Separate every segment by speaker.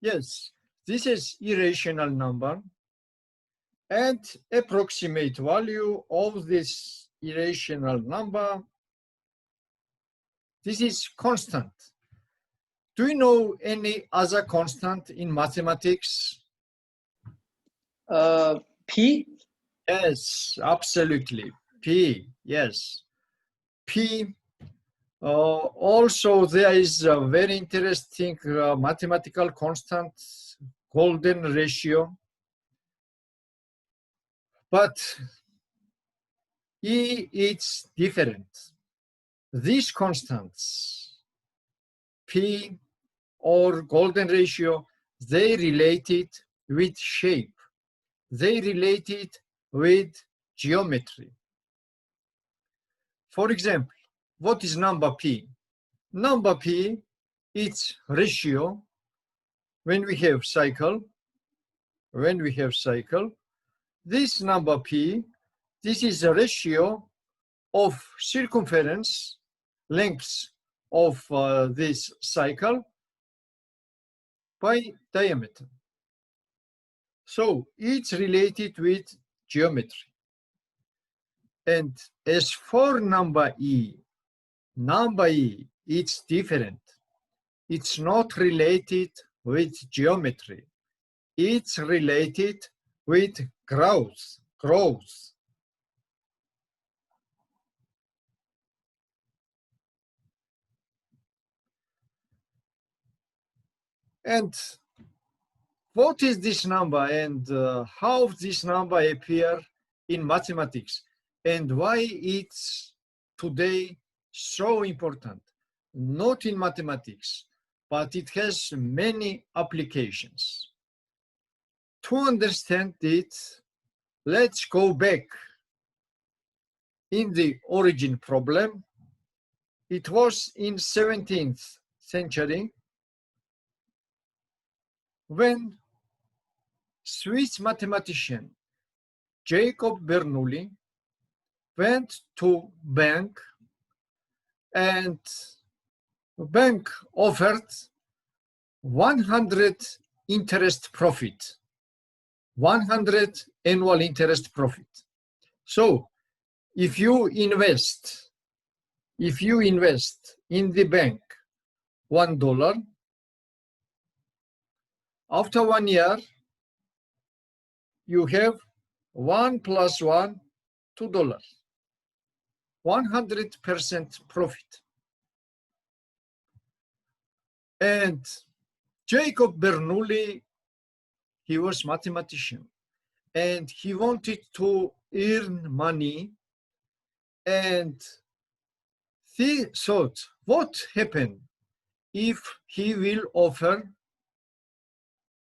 Speaker 1: Yes, this is irrational number, and approximate value of this irrational number, this is constant. Do you know any other constant in mathematics?
Speaker 2: P?
Speaker 1: Yes, absolutely. P, yes. P. Also, there is a very interesting mathematical constant, golden ratio. But E, it's different. These constants, P or golden ratio, they related with shape. They related with geometry. For example, what is number P? Number P, it's ratio when we have cycle. This number P, this is a ratio of circumference, length of this cycle by diameter. So it's related with geometry. And as for number E, it's different. It's not related with geometry. It's related with growth. And what is this number, and how this number appear in mathematics, and why it's today so important, not in mathematics, but it has many applications. To understand it, let's go back in the origin problem. It was in 17th century when Swiss mathematician Jacob Bernoulli went to bank, and the bank offered 100 interest profit, 100 annual interest profit. So if you invest in the bank $1, after 1 year, you have 1 + 1, $2, 100% profit. And Jacob Bernoulli, he was mathematician, and he wanted to earn money, and he thought, what happened if he will offer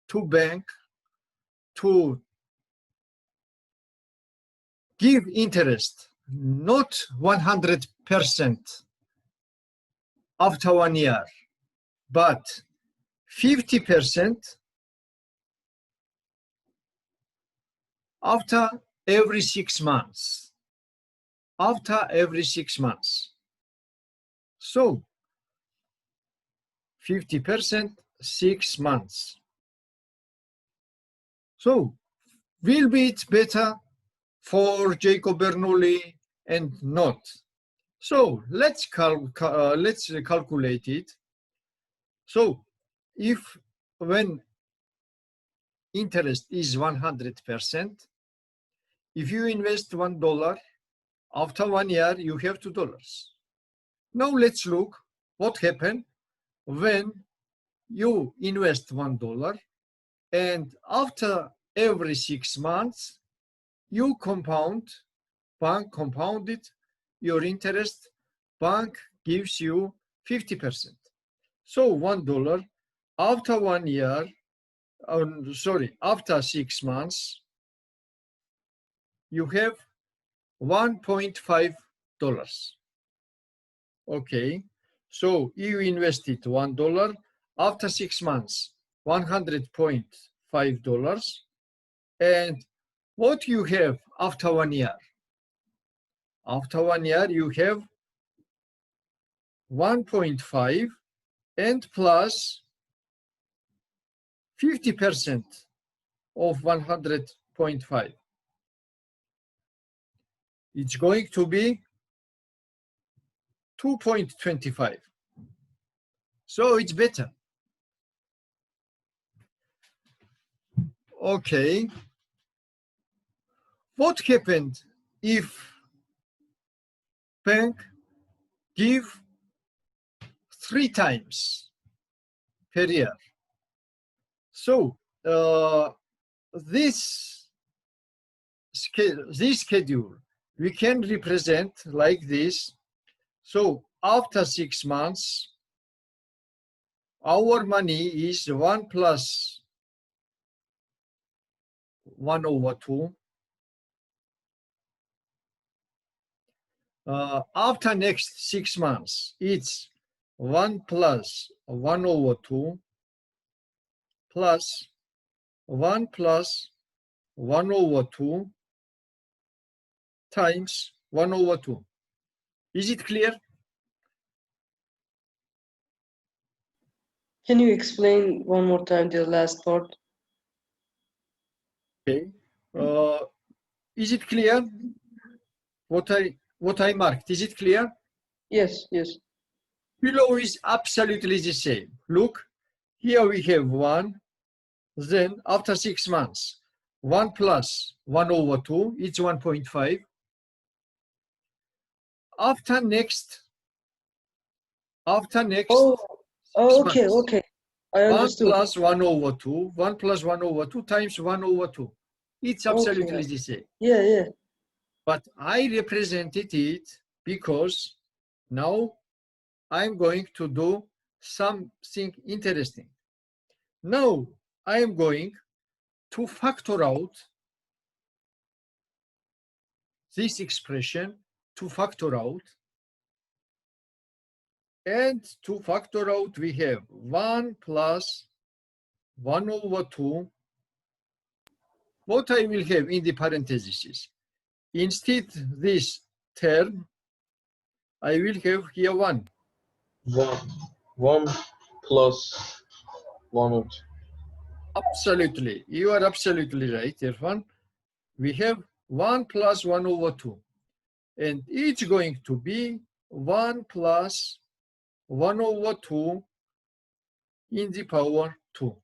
Speaker 1: to bank to give interest, not 100% after 1 year, but 50% after every 6 months. So 50%, 6 months. So will be it better for Jacob Bernoulli and not? So let's calculate it. So if when interest is 100%, if you invest $1, after 1 year you have $2. Now let's look what happened when you invest $1, and after every 6 months you bank compounded your interest, bank gives you 50%. So $1 after 1 year, after 6 months, you have $1.5. Okay, so you invested $1, after 6 months, $100.5, and what you have after 1 year? After 1 year, you have 1.5 and plus 50% of 100.5. It's going to be 2.25. So it's better. Okay. What happened if bank give 3 times per year? So this schedule we can represent like this. So after 6 months, our money is 1 plus 1 over 2. After next 6 months, it's 1 plus 1 over 2 plus 1 plus 1 over 2 times 1 over 2. Is it clear?
Speaker 2: Can you explain one more time the last part?
Speaker 1: Okay. Is it clear? What I marked, is it clear?
Speaker 2: Yes, yes.
Speaker 1: Below is absolutely the same. Look, here we have 1, then after 6 months, 1 plus 1 over 2, it's 1.5. After next
Speaker 2: Oh,
Speaker 1: 6
Speaker 2: okay,
Speaker 1: months,
Speaker 2: okay. I
Speaker 1: 1
Speaker 2: understood.
Speaker 1: plus 1 over 2, 1 plus 1 over 2 times 1 over 2. It's absolutely
Speaker 2: Okay.
Speaker 1: the same.
Speaker 2: Yeah, yeah.
Speaker 1: But I represented it because now I'm going to do something interesting. Now I am going to factor out this expression, to factor out, and to factor out we have 1 plus 1 over 2. What I will have in the parentheses, instead this term, I will have here 1.
Speaker 3: 1 plus 1.
Speaker 1: Absolutely, you are absolutely right, Irfan. We have 1 plus 1 over 2. And it's going to be 1 plus 1 over 2 in the power 2.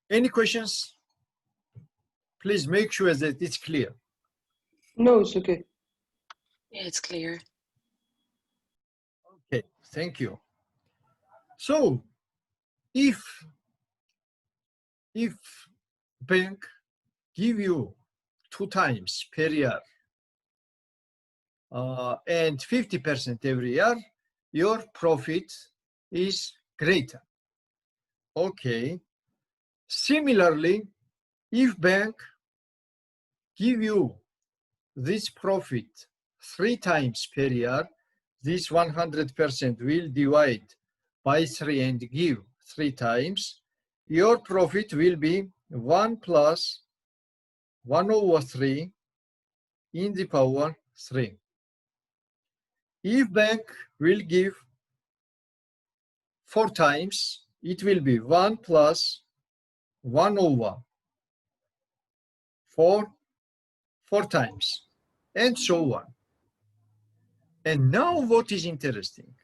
Speaker 1: Any questions? Please make sure that it's clear.
Speaker 2: No, it's okay.
Speaker 4: Yeah, it's clear.
Speaker 1: Okay, thank you. So, if bank give you 2 times per year and 50% every year, your profit is greater. Okay. Similarly, if bank give you this profit 3 times per year, this 100% will divide by 3 and give 3 times, your profit will be 1 plus 1 over 3 in the power 3. If bank will give 4 times, it will be 1 plus 1 over 4 times, and so on. And now what is interesting?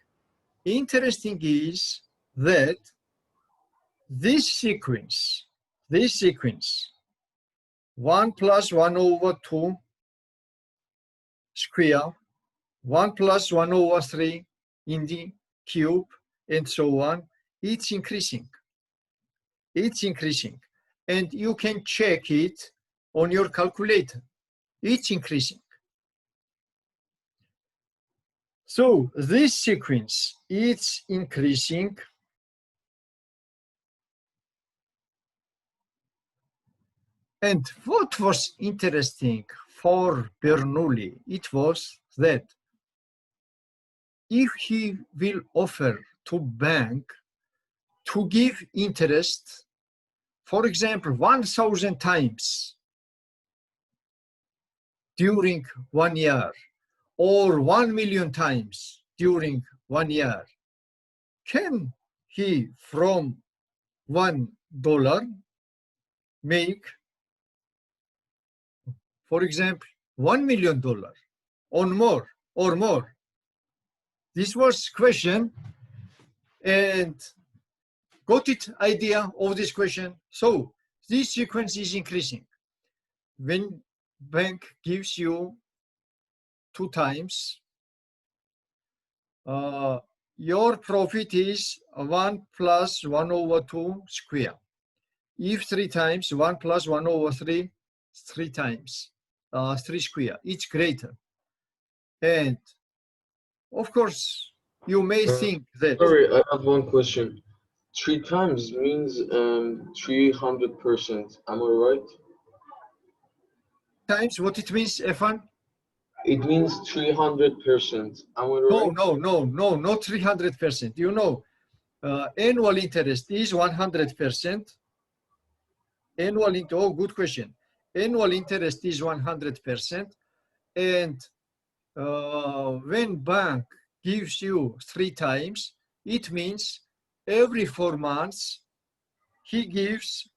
Speaker 1: Interesting is that this sequence, 1 plus 1 over 2 square, 1 plus 1 over 3 in the cube, and so on, it's increasing. It's increasing. And you can check it on your calculator. It's increasing. So this sequence, it's increasing. And what was interesting for Bernoulli, it was that if he will offer to bank to give interest, for example, 1,000 times during 1 year, or 1 million times during 1 year, can he from $1 make, for example, $1 million or more. This was question, and got it idea of this question. So this sequence is increasing. When bank gives you 2 times, your profit is 1 plus 1 over 2 square. If 3 times, 1 plus 1 over 3, 3 times, 3 square, it's greater. And of course, you may think that.
Speaker 3: Sorry, I have one question. 3 times means 300%. Am I right?
Speaker 1: Times what it means, Efan?
Speaker 3: It means 300%. Am I right?
Speaker 1: No, not 300%. You know, annual interest is 100%. Oh, good question. Annual interest is 100%. And when bank gives you 3 times, it means every 4 months he gives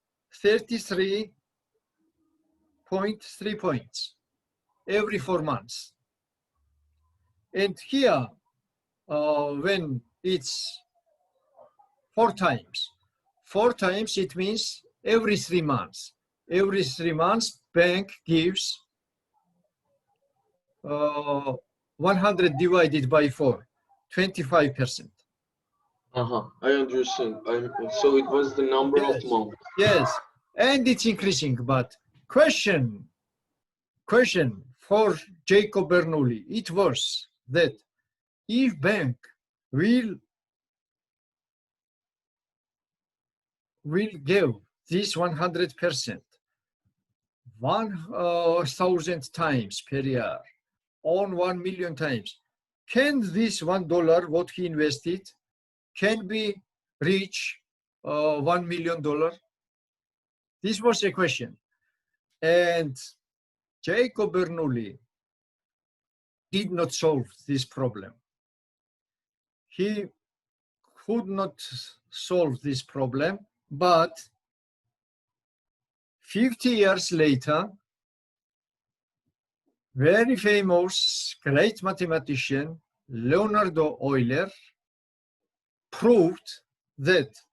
Speaker 1: 33.3 points every 4 months. And here, when it's 4 times, it means every 3 months. Every 3 months, bank gives 100 divided by 4, 25%.
Speaker 3: I understand. So it was the number of months.
Speaker 1: Yes, and it's increasing. But question for Jacob Bernoulli, it was that if bank will give this 100%, 1,000 times per year, on 1 million times, can this $1 what he invested can be reach $1 million? This was a question. And Jacob Bernoulli did not solve this problem. He could not solve this problem, but 50 years later, very famous, great mathematician, Leonardo Euler, proved that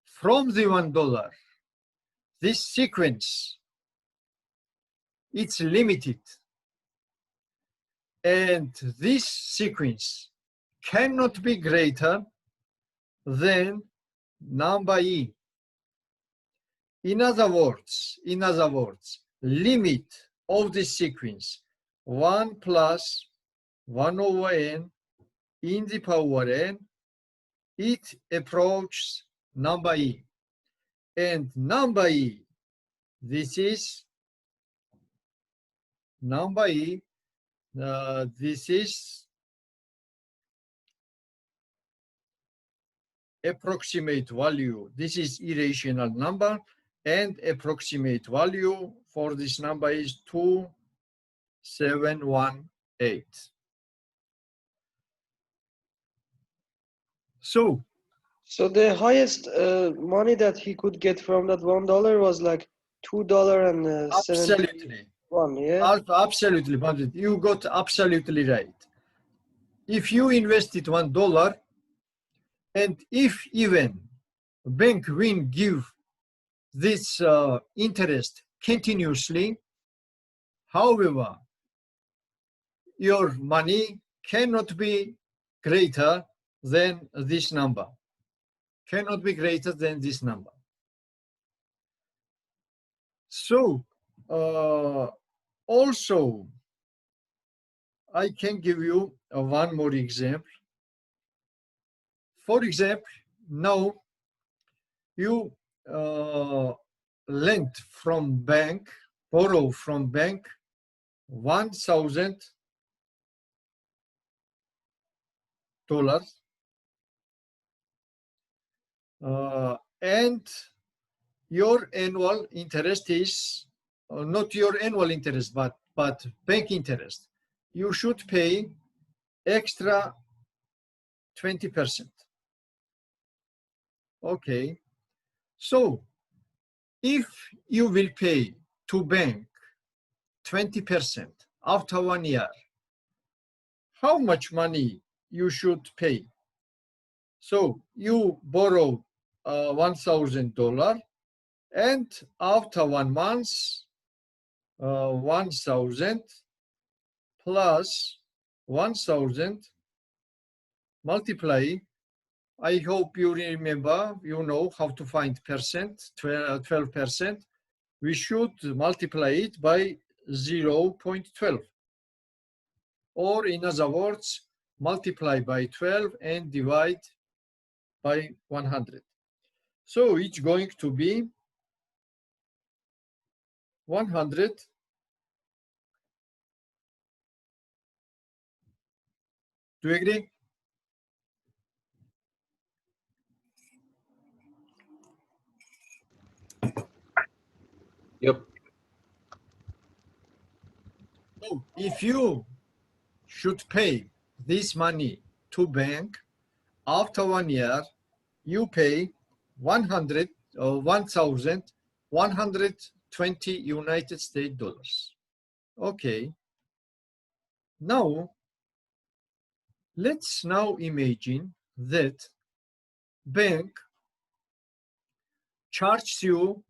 Speaker 1: from the $1, this sequence, it's limited. And this sequence cannot be greater than number E. In other words, limit of this sequence, 1 plus 1 over n in the power n, it approaches number E. And number E, this is number E, this is approximate value. This is irrational number, and approximate value for this number is 2718. So
Speaker 2: the highest money that he could get from that $1 was like $2.71, yeah?
Speaker 1: Absolutely, but you got absolutely right. If you invested $1, and if even bank will give this interest continuously, however, your money cannot be greater than this number. Cannot be greater than this number. So, also, I can give you one more example. For example, now you lend from bank, borrow from bank $1,000, and your annual interest is not your annual interest, but bank interest. You should pay extra 20%. Okay. So if you will pay to bank 20% after 1 year, how much money you should pay? So you borrow $1,000, and after 1 month, 1,000 plus 1,000 multiply. I hope you remember, you know how to find percent, 12%. We should multiply it by 0.12. Or in other words, multiply by 12 and divide by 100. So it's going to be 100 . Do you agree?
Speaker 3: Yep.
Speaker 1: So if you should pay this money to bank after 1 year, you pay 100 or 1,120 United States dollars. Okay. Now, let's now imagine that bank charges you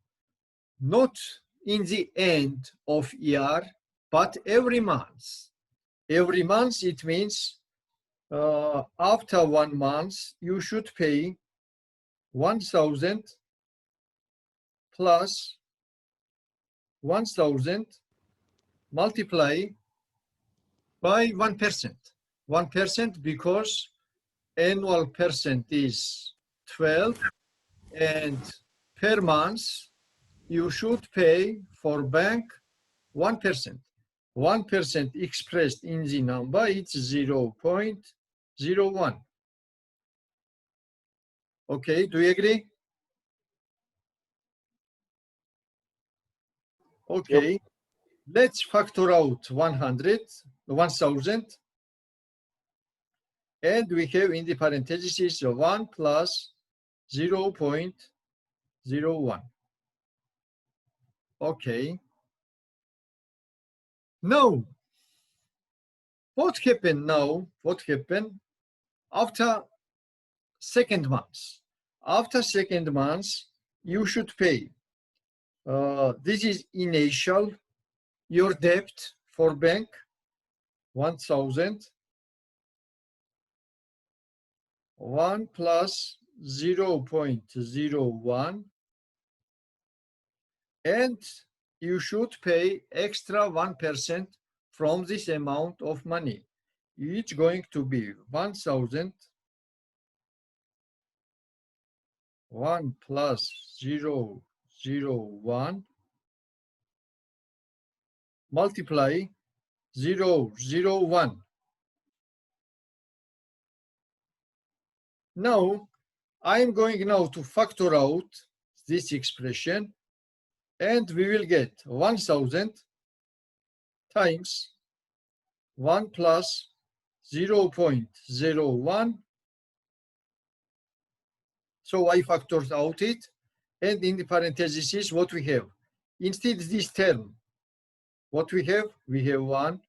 Speaker 1: not in the end of year, but every month. Every month, it means after 1 month, you should pay 1,000 plus 1,000 multiply by 1%. 1% because annual percent is 12, and per month you should pay for bank 1%. 1% expressed in the number, it's 0.01. Okay, do you agree? Okay,
Speaker 2: Yep.
Speaker 1: let's factor out 1,000, and we have in the parentheses 1 plus 0.01. Okay. Now, what happened now? What happened after second month? After second month, you should pay. This is initial, your debt for bank, 1,000. 1 plus 0.01, and you should pay extra 1% from this amount of money. It's going to be 1,000, 1 plus 0.01 multiply 0.01. Now, I'm going now to factor out this expression, and we will get 1,000 times 1 plus 0.01. So I factored out it, and in the parentheses, what we have? Instead this term, what we have? We have 1,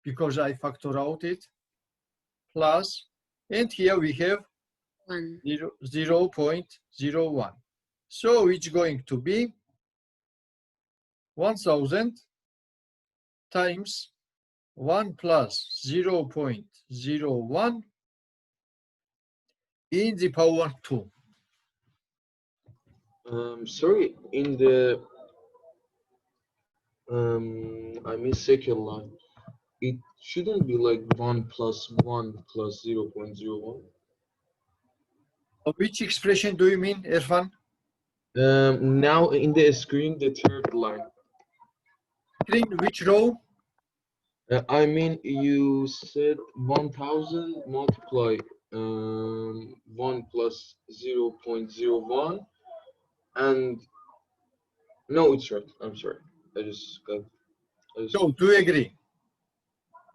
Speaker 1: because I factor out it, plus, and here we have 0.01. So it's going to be 1,000 times 1 plus 0.01 in the power 2.
Speaker 3: Sorry, in the I mean second line, it shouldn't be like 1 plus 1 plus 0.01.
Speaker 1: Which expression do you mean, Irfan?
Speaker 3: Now in the screen, the third line.
Speaker 1: Screen, which row?
Speaker 3: I mean, you said 1,000 multiply 1 plus 0.01, and no, it's right. I'm sorry. I just got.
Speaker 1: So, do you agree?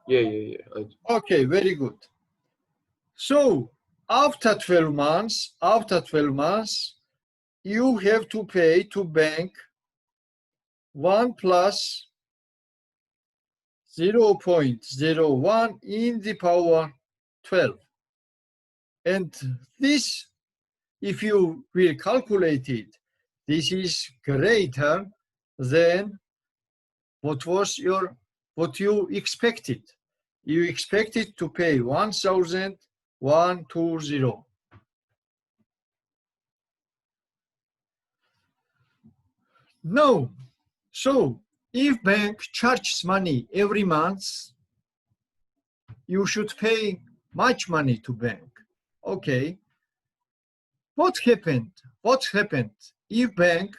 Speaker 3: Yeah.
Speaker 1: Okay, very good. So, after 12 months, you have to pay to bank 1 plus 0.01 in the power 12. And this, if you will calculate it, this is greater than what you expected. You expected to pay 1,120. No. So if bank charges money every month, you should pay much money to bank. Okay. What happened? What happened if bank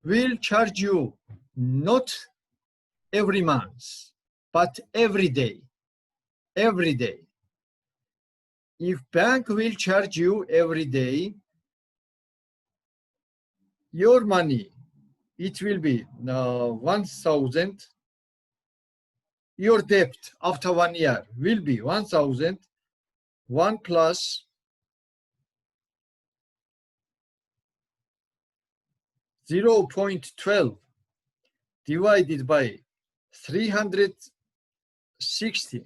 Speaker 1: will charge you not every month, but every day? Every day. If bank will charge you every day, your money, it will be 1,000. Your debt after 1 year will be 1,000, 1 plus 0.12 divided by 360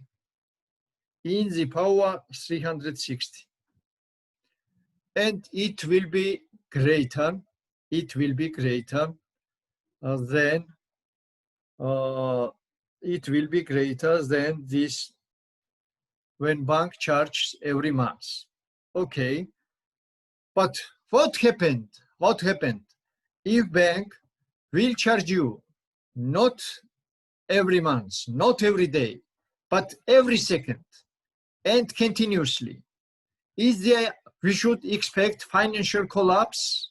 Speaker 1: in the power 360. And it will be greater, than this when bank charges every month. Okay, but what happened? What happened if bank will charge you not every month, not every day, but every second and continuously? Is there, we should expect financial collapse?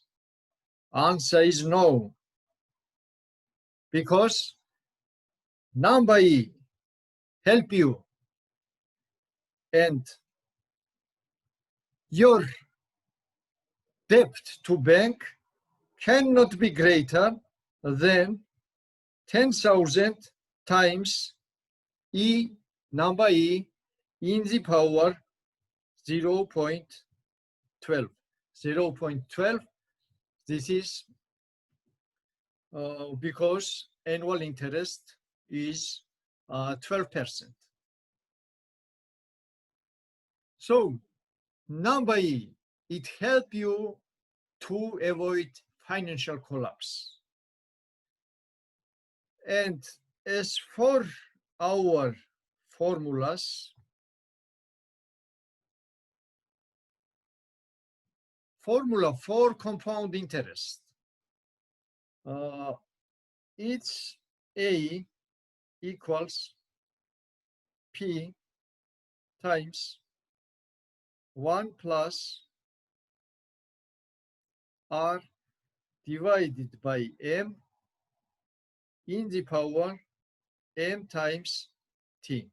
Speaker 1: Answer is no, because number E help you, and your debt to bank cannot be greater than 10,000 times E, number E, in the power 0.12. 0.12, this is because annual interest is 12%. So number E, it helps you to avoid financial collapse. And as for our formulas, formula for compound interest, it's A equals P times 1 plus R divided by M in the power M times T.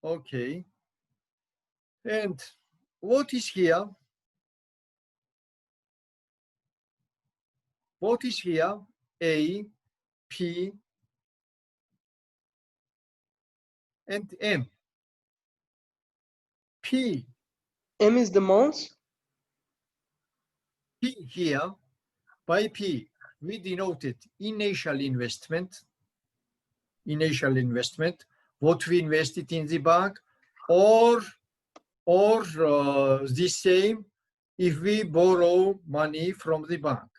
Speaker 1: Okay. And what is here? What is here? A, P, and M. P.
Speaker 2: M is the month.
Speaker 1: P here, by P, we denoted initial investment, what we invested in the bank, or the same if we borrow money from the bank.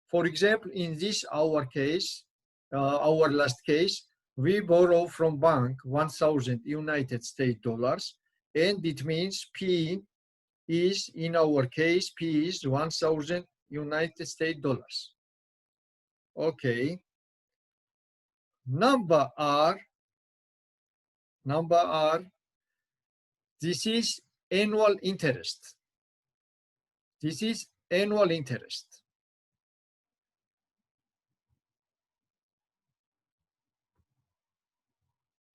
Speaker 1: For example, in this our case, our last case, we borrow from bank 1,000 United States dollars, and it means P is, in our case, P is 1,000 United States dollars. Okay. Number R, this is annual interest. This is annual interest.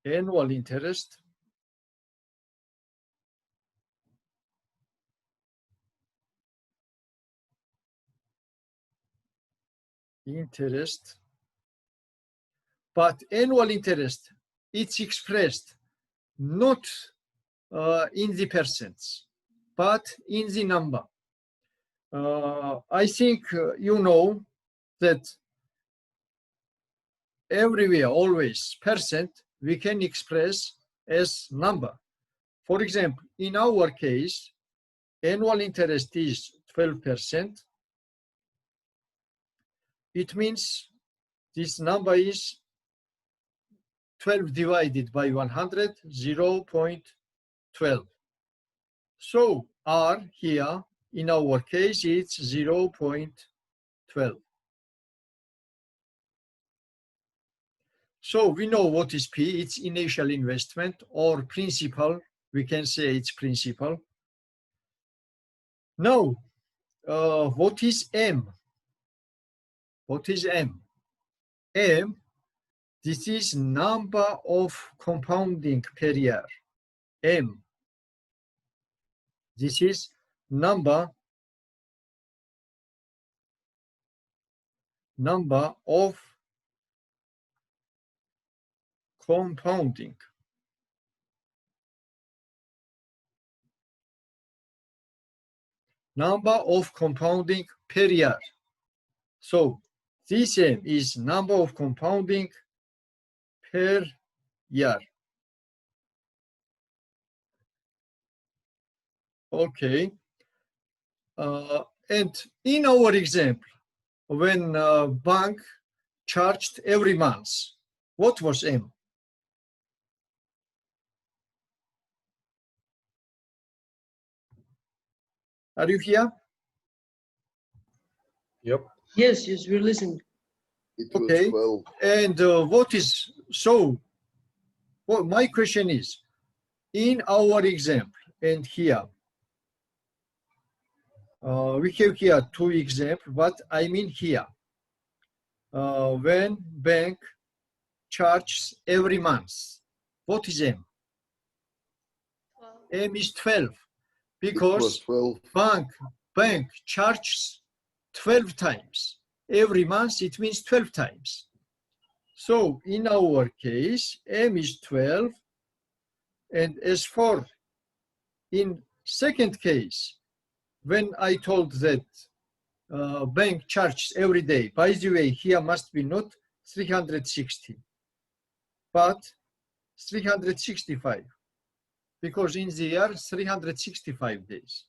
Speaker 1: Annual interest. But annual interest, it's expressed not in the percents, but in the number. I think you know that everywhere, always, percent, we can express as number. For example, in our case, annual interest is 12%. It means this number is 12 divided by 100, 0.12. So R here, in our case, it's 0.12. So we know what is P, it's initial investment or principal. We can say it's principal. Now, what is M? What is M? M, this is number of compounding per year. M, this is number of compounding. Number of compounding per year. So this M is number of compounding per year. Okay. And in our example, when bank charged every month, what was M? Are you here?
Speaker 3: Yep.
Speaker 2: Yes, yes, we're listening.
Speaker 5: It was
Speaker 1: Okay.
Speaker 5: 12.
Speaker 1: And what is, so well, my question is, in our example and here, we have here two examples, but I mean here, when bank charges every month, what is M? M is 12,
Speaker 5: It was
Speaker 1: because
Speaker 5: 12.
Speaker 1: bank charges 12 times. Every month it means 12 times. So in our case, M is 12. And as for in second case, when I told that bank charges every day, by the way, here must be not 360, but 365, because in the year 365 days.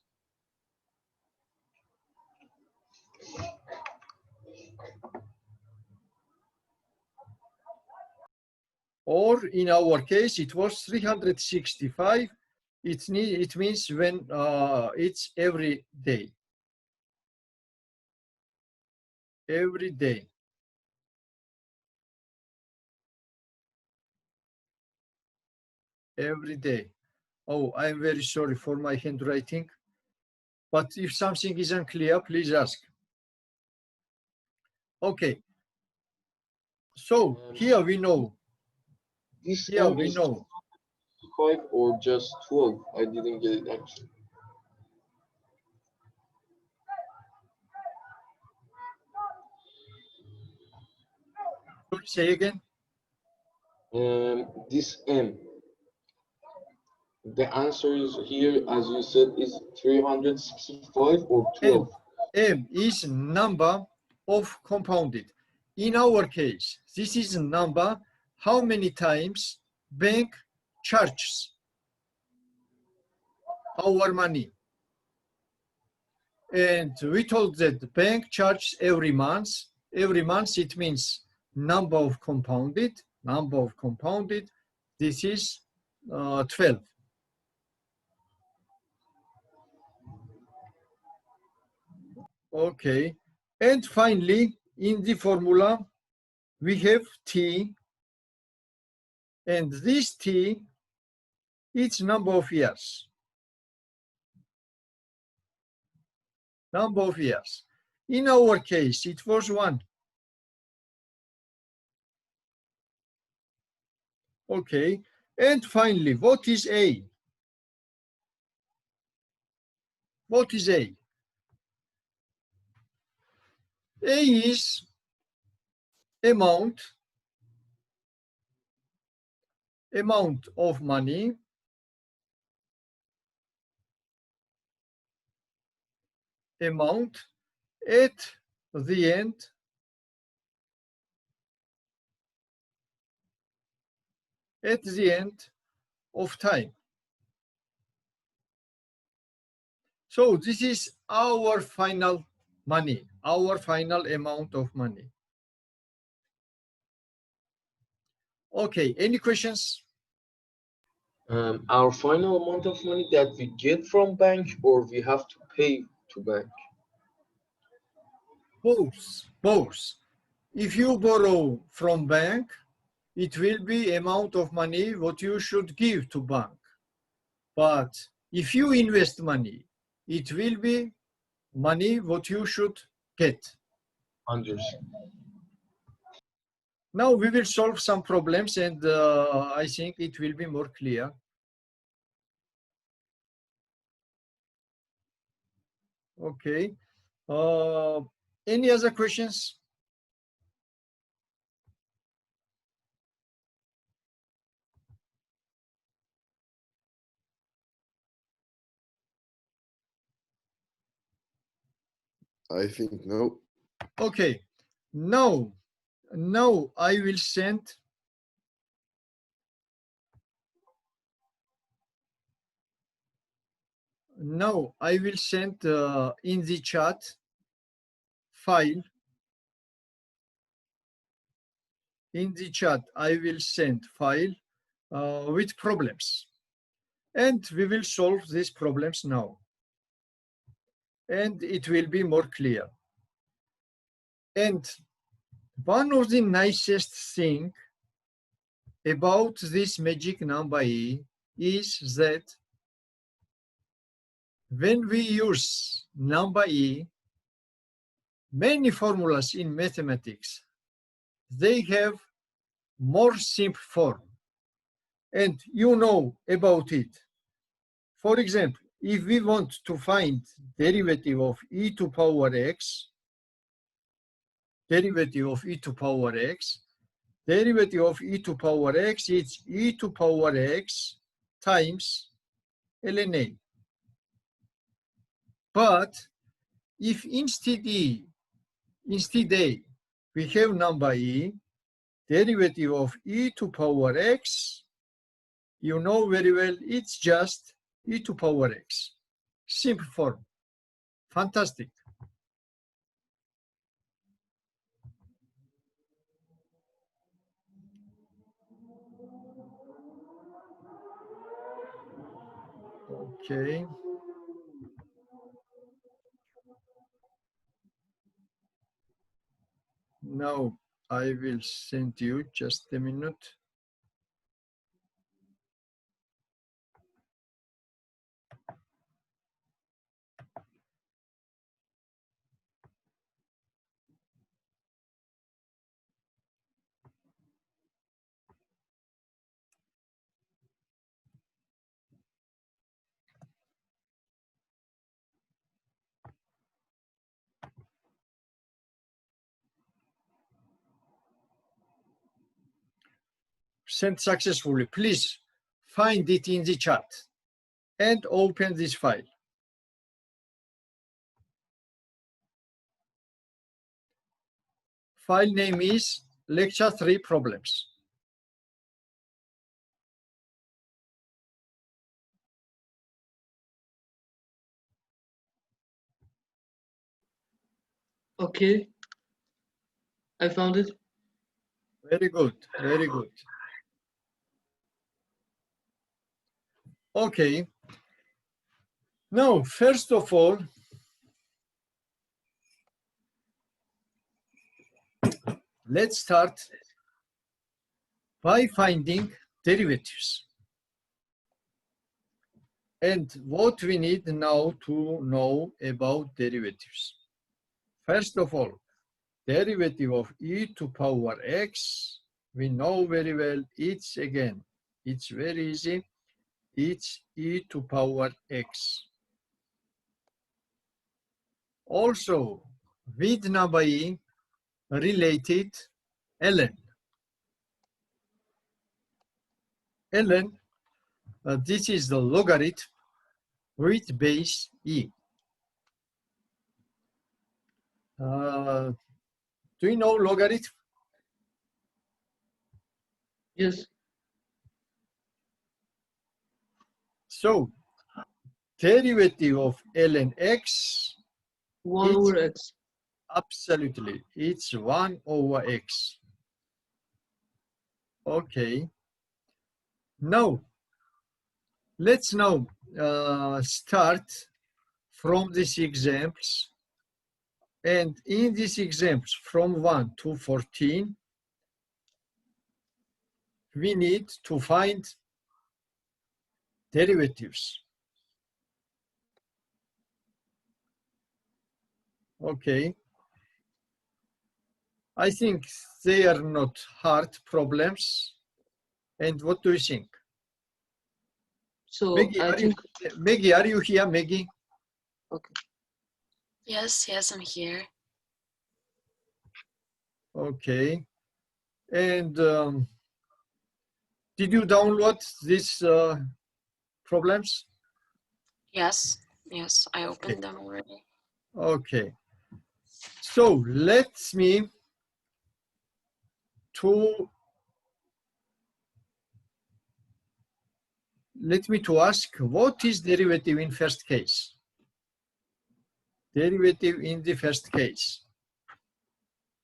Speaker 1: Or in our case, it was 365. It means when it's every day. Every day. Every day. Oh, I'm very sorry for my handwriting. But if something is unclear, please ask. Okay. So here we know.
Speaker 3: This
Speaker 1: Here
Speaker 3: M
Speaker 1: we
Speaker 3: is
Speaker 1: know.
Speaker 3: 5 or just 12? I didn't get it actually.
Speaker 1: Say again.
Speaker 3: This M. The answer is here, as you said, is 365 or 12.
Speaker 1: M is number of compounded. In our case, this is a number how many times bank charges our money. And we told that the bank charges every month. Every month it means number of compounded. This is 12. Okay. And finally, in the formula, we have T. And this T, it's number of years. Number of years. In our case, it was 1. Okay. And finally, what is A? What is A? A is amount of money amount at the end of time. So this is our final money, our final amount of money. Okay, any questions?
Speaker 3: Our final amount of money that we get from bank, or we have to pay to bank?
Speaker 1: Both. If you borrow from bank, it will be amount of money what you should give to bank. But if you invest money, it will be money what you should get.
Speaker 3: Understand.
Speaker 1: Now we will solve some problems, and I think it will be more clear. Okay. Any other questions?
Speaker 5: I think no.
Speaker 1: Okay. Now I will send in the chat file. In the chat, I will send file with problems, and we will solve these problems now, and it will be more clear. And one of the nicest thing about this magic number E is that when we use number E, many formulas in mathematics, they have more simple form, and you know about it. For example, if we want to find derivative of e to power x, derivative of e to power x is e to power x times ln A. But if instead A, we have number E, derivative of e to power x, you know very well, it's just e to power x. Simple form. Fantastic. Okay. Now I will send you just a minute. Sent successfully. Please find it in the chat and open this file. File name is Lecture 3 Problems.
Speaker 2: Okay. I found it.
Speaker 1: Very good, very good. Okay. Now, first of all, let's start by finding derivatives. And what we need now to know about derivatives. First of all, derivative of e to power x, we know very well, it's very easy, it's e to power x. Also, with number e, related ln. Ln, this is the logarithm with base e. Do you know logarithm?
Speaker 2: Yes.
Speaker 1: So derivative of ln x,
Speaker 2: 1
Speaker 1: It's-
Speaker 2: over x.
Speaker 1: absolutely, it's 1 over x. Okay. Now, let's now start from these examples. And in these examples, from 1 to 14, we need to find derivatives. Okay. I think they are not hard problems. And what do you think?
Speaker 2: So
Speaker 1: Maggie,
Speaker 2: I think
Speaker 1: Maggie, are you here, Maggie?
Speaker 2: okay.
Speaker 4: Yes, yes, I'm here.
Speaker 1: Okay. And did you download these problems?
Speaker 4: Yes, yes, I opened them already.
Speaker 1: Okay. So let me ask, what is derivative in first case? Derivative in the first case.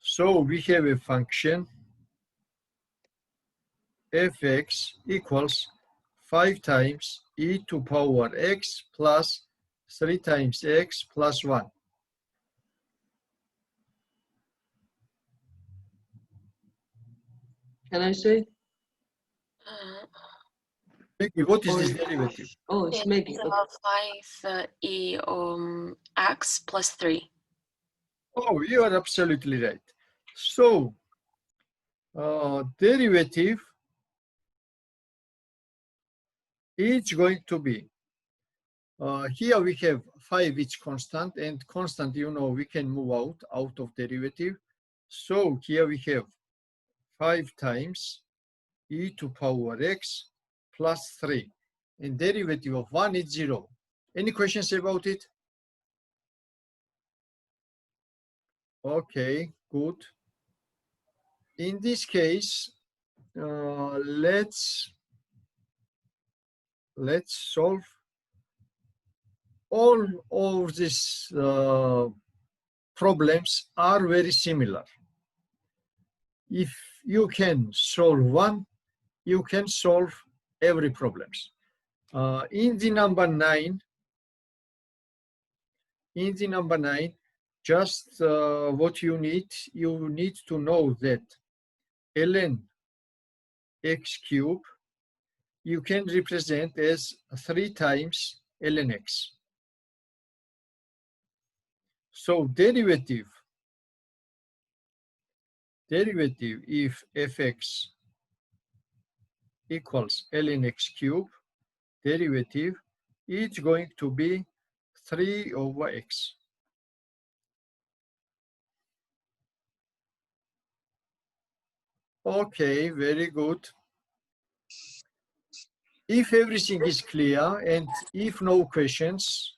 Speaker 1: So we have a function fx equals 5 times e to power x plus 3 times x plus 1.
Speaker 2: Can I say?
Speaker 4: Uh,
Speaker 1: What is
Speaker 2: Or-
Speaker 1: this derivative?
Speaker 2: Oh, it's Maggie.
Speaker 4: It's
Speaker 2: Okay.
Speaker 4: 5 x plus 3.
Speaker 1: Oh, you are absolutely right. So derivative is going to be, here we have 5 each constant, and constant, you know, we can move out of derivative. So here we have 5 times e to power x plus 3. And derivative of 1 is 0. Any questions about it? Okay, good. In this case, let's solve all of these problems are very similar. If you can solve one, you can solve every problems. In the number 9, just what you need to know that ln x cube you can represent as 3 times ln x. So derivative if fx equals ln x cube, derivative is going to be 3 over x. Okay, very good. If everything is clear and if no questions,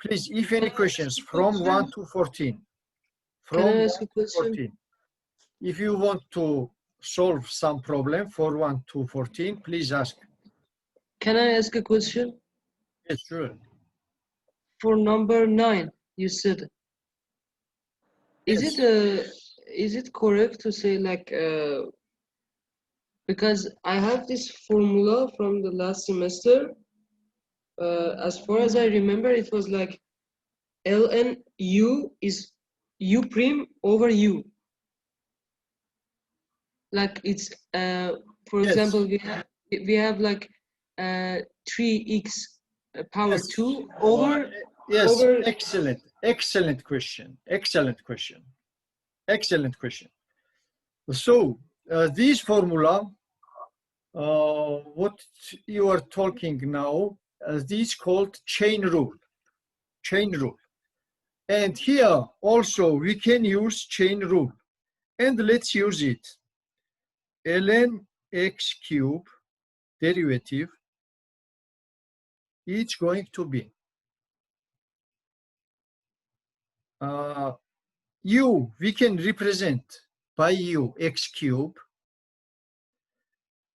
Speaker 1: please, if any questions from 1 to 14.
Speaker 2: Can I ask a question?
Speaker 1: 14. If you want to solve some problem for 1 to 14, please ask.
Speaker 2: Can I ask a question?
Speaker 1: Yes, sure.
Speaker 2: For number 9, you said,
Speaker 1: Yes.
Speaker 2: is it correct to say like because I have this formula from the last semester. As far as I remember, it was like ln u is u prime over u. Like it's for
Speaker 1: Yes.
Speaker 2: example, we have like 3x power
Speaker 1: Yes.
Speaker 2: 2 over
Speaker 1: Yes,
Speaker 2: over.
Speaker 1: excellent question. So this formula, what you are talking now, this called chain rule. And here also we can use chain rule. And let's use it. ln x cube derivative is going to be u, we can represent by u x cube,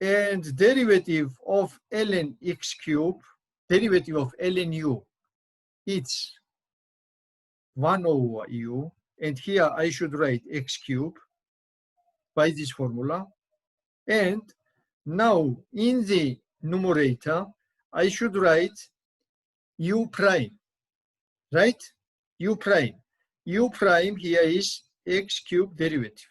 Speaker 1: and derivative of ln x cube, derivative of ln u, it's 1 over u, and here I should write x cube by this formula. And now in the numerator, I should write u prime, right? U prime. U prime here is x cube derivative.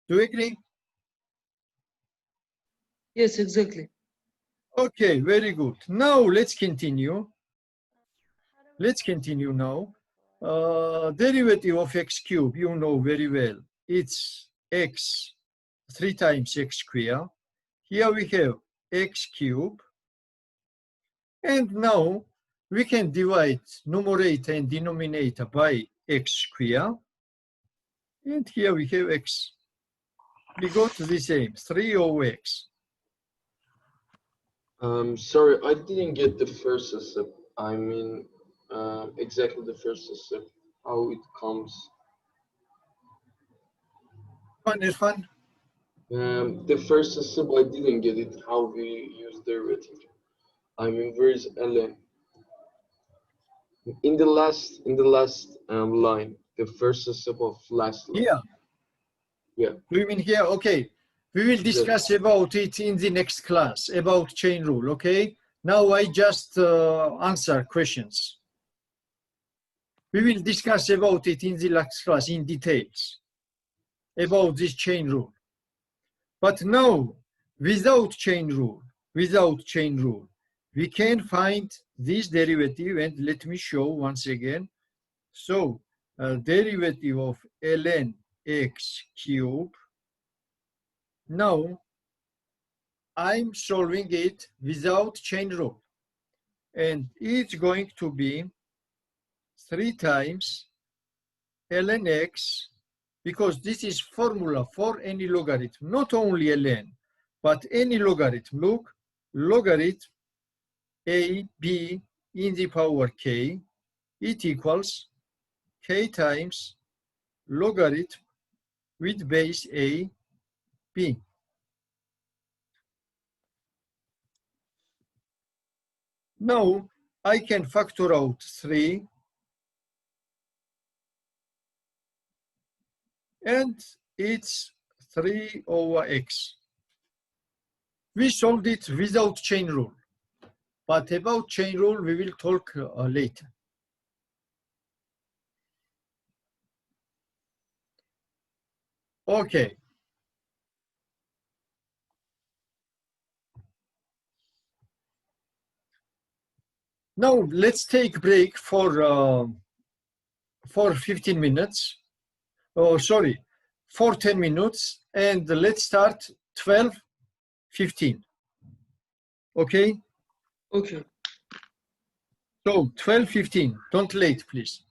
Speaker 1: Do you agree?
Speaker 2: Yes, exactly.
Speaker 1: Okay, very good. Now let's continue. Let's continue now. Derivative of x cube, you know very well. It's x, 3 times x squared. Here we have x cube. And now we can divide numerator and denominator by x squared. And here we have x. We got the same, 3 over x.
Speaker 3: Sorry, I didn't get the first step. I mean, exactly the first step, how it comes.
Speaker 1: Irfan?
Speaker 3: The first step, I didn't get it, how we use derivative. I mean, where is ln? In the last line, the first step of last line.
Speaker 1: Here.
Speaker 3: Yeah.
Speaker 1: Do you mean here? Okay. We will discuss about it in the next class, about chain rule, okay? Now I just answer questions. We will discuss about it in the next class in details, about this chain rule. But now, without chain rule, we can find this derivative, and let me show once again. So, derivative of ln x cube. Now, I'm solving it without chain rule. And it's going to be 3 times ln x, because this is formula for any logarithm, not only ln, but any logarithm. Look, logarithm a, b in the power k, it equals k times logarithm with base a, b. Now, I can factor out 3, and it's 3 over x. We solved it without chain rule, but about chain rule we will talk later. Okay. Now let's take break for 15 minutes. Oh, sorry, for 10 minutes, and let's start 12:15. Okay?
Speaker 2: Okay.
Speaker 1: So 12:15, don't late, please.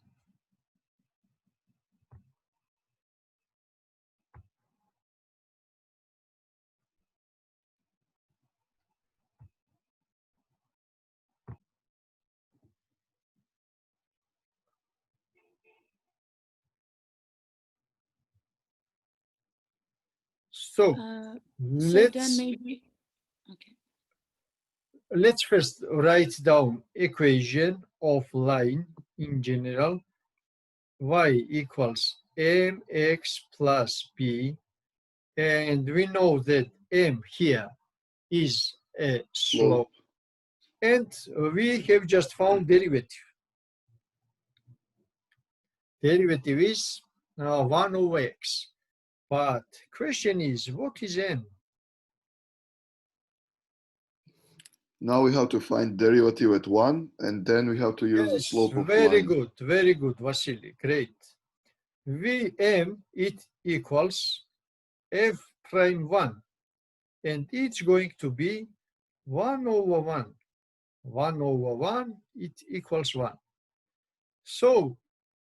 Speaker 1: So
Speaker 6: So then maybe, okay.
Speaker 1: let's first write down equation of line in general. Y equals mx plus b, and we know that m here is a slope, and we have just found derivative. Derivative is 1 over x. But question is, what is m?
Speaker 5: Now we have to find derivative at 1, and then we have to use the slope of
Speaker 1: very
Speaker 5: line.
Speaker 1: very good, Vasily, great. Vm, it equals f prime 1, and it's going to be 1 over 1. 1 over 1, it equals 1. So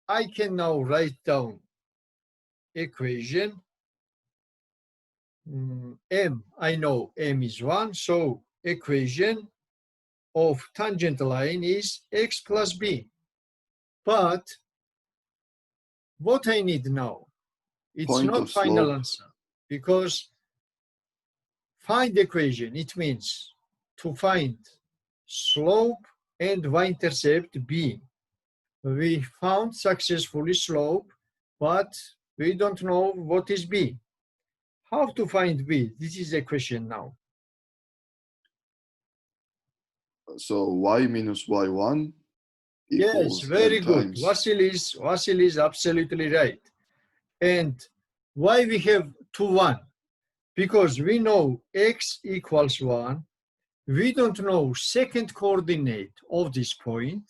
Speaker 1: I can now write down equation m. I know m is 1, so equation of tangent line is x plus b. But what I need now, it's
Speaker 5: Point
Speaker 1: not
Speaker 5: of
Speaker 1: final
Speaker 5: slope.
Speaker 1: answer, because find equation, it means to find slope and y-intercept B. We found successfully slope, but we don't know what is B. How to find B? This is a question now.
Speaker 5: So y minus y1
Speaker 1: Yes,
Speaker 5: equals
Speaker 1: very
Speaker 5: n
Speaker 1: good.
Speaker 5: times.
Speaker 1: Wasil is absolutely right. And why we have 2, 1? Because we know x equals 1. We don't know second coordinate of this point.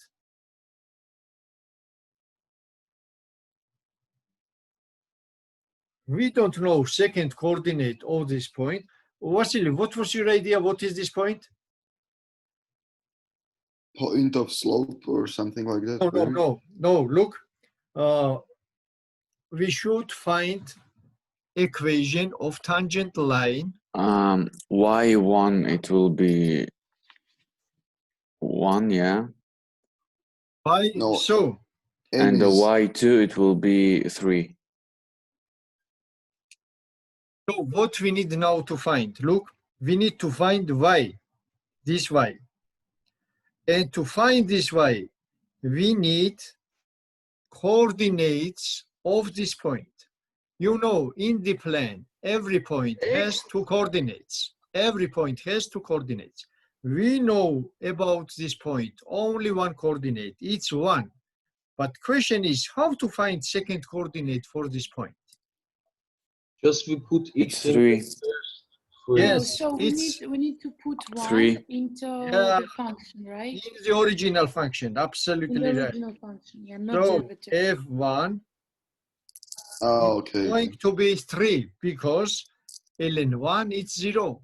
Speaker 1: We don't know second coordinate of this point. Vasily, what was your idea? What is this point?
Speaker 5: Point of slope or something like that.
Speaker 1: No. Look, we should find equation of tangent line.
Speaker 7: Y1, it will be 1, yeah.
Speaker 5: No,
Speaker 1: So,
Speaker 5: n
Speaker 7: And the
Speaker 5: is
Speaker 7: Y2, it will be 3.
Speaker 1: so what we need now to find? Look, we need to find y, this y. And to find this y, we need coordinates of this point. You know, in the plan, every point has 2 coordinates. Every point has 2 coordinates. We know about this point only 1 coordinate. It's 1. But question is how to find second coordinate for this point.
Speaker 3: Just we put
Speaker 7: It's
Speaker 3: x in
Speaker 7: 3.
Speaker 3: for
Speaker 1: Yes,
Speaker 6: So we
Speaker 1: it's
Speaker 6: need to put
Speaker 7: 3.
Speaker 6: 1 into
Speaker 1: Yeah.
Speaker 6: the function, right?
Speaker 1: in the original function,
Speaker 6: In
Speaker 1: absolutely
Speaker 6: the
Speaker 1: right.
Speaker 6: original function, yeah, not
Speaker 1: So
Speaker 6: derivative.
Speaker 1: f1
Speaker 5: oh,
Speaker 1: is
Speaker 5: okay.
Speaker 1: going to be 3 because ln1 is 0.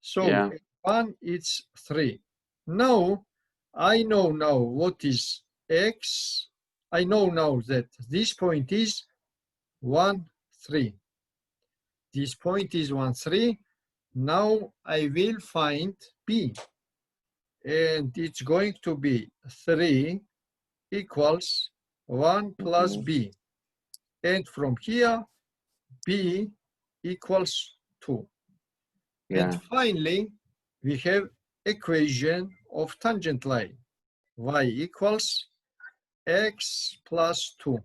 Speaker 1: So
Speaker 7: Yeah.
Speaker 1: f1 is 3. Now I know now what is x. I know now that this point is 1, 3. This point is 1, 3. Now I will find b. And it's going to be 3 equals 1 plus b. And from here, b equals 2.
Speaker 7: Yeah.
Speaker 1: And finally, we have equation of tangent line. Y equals x plus 2.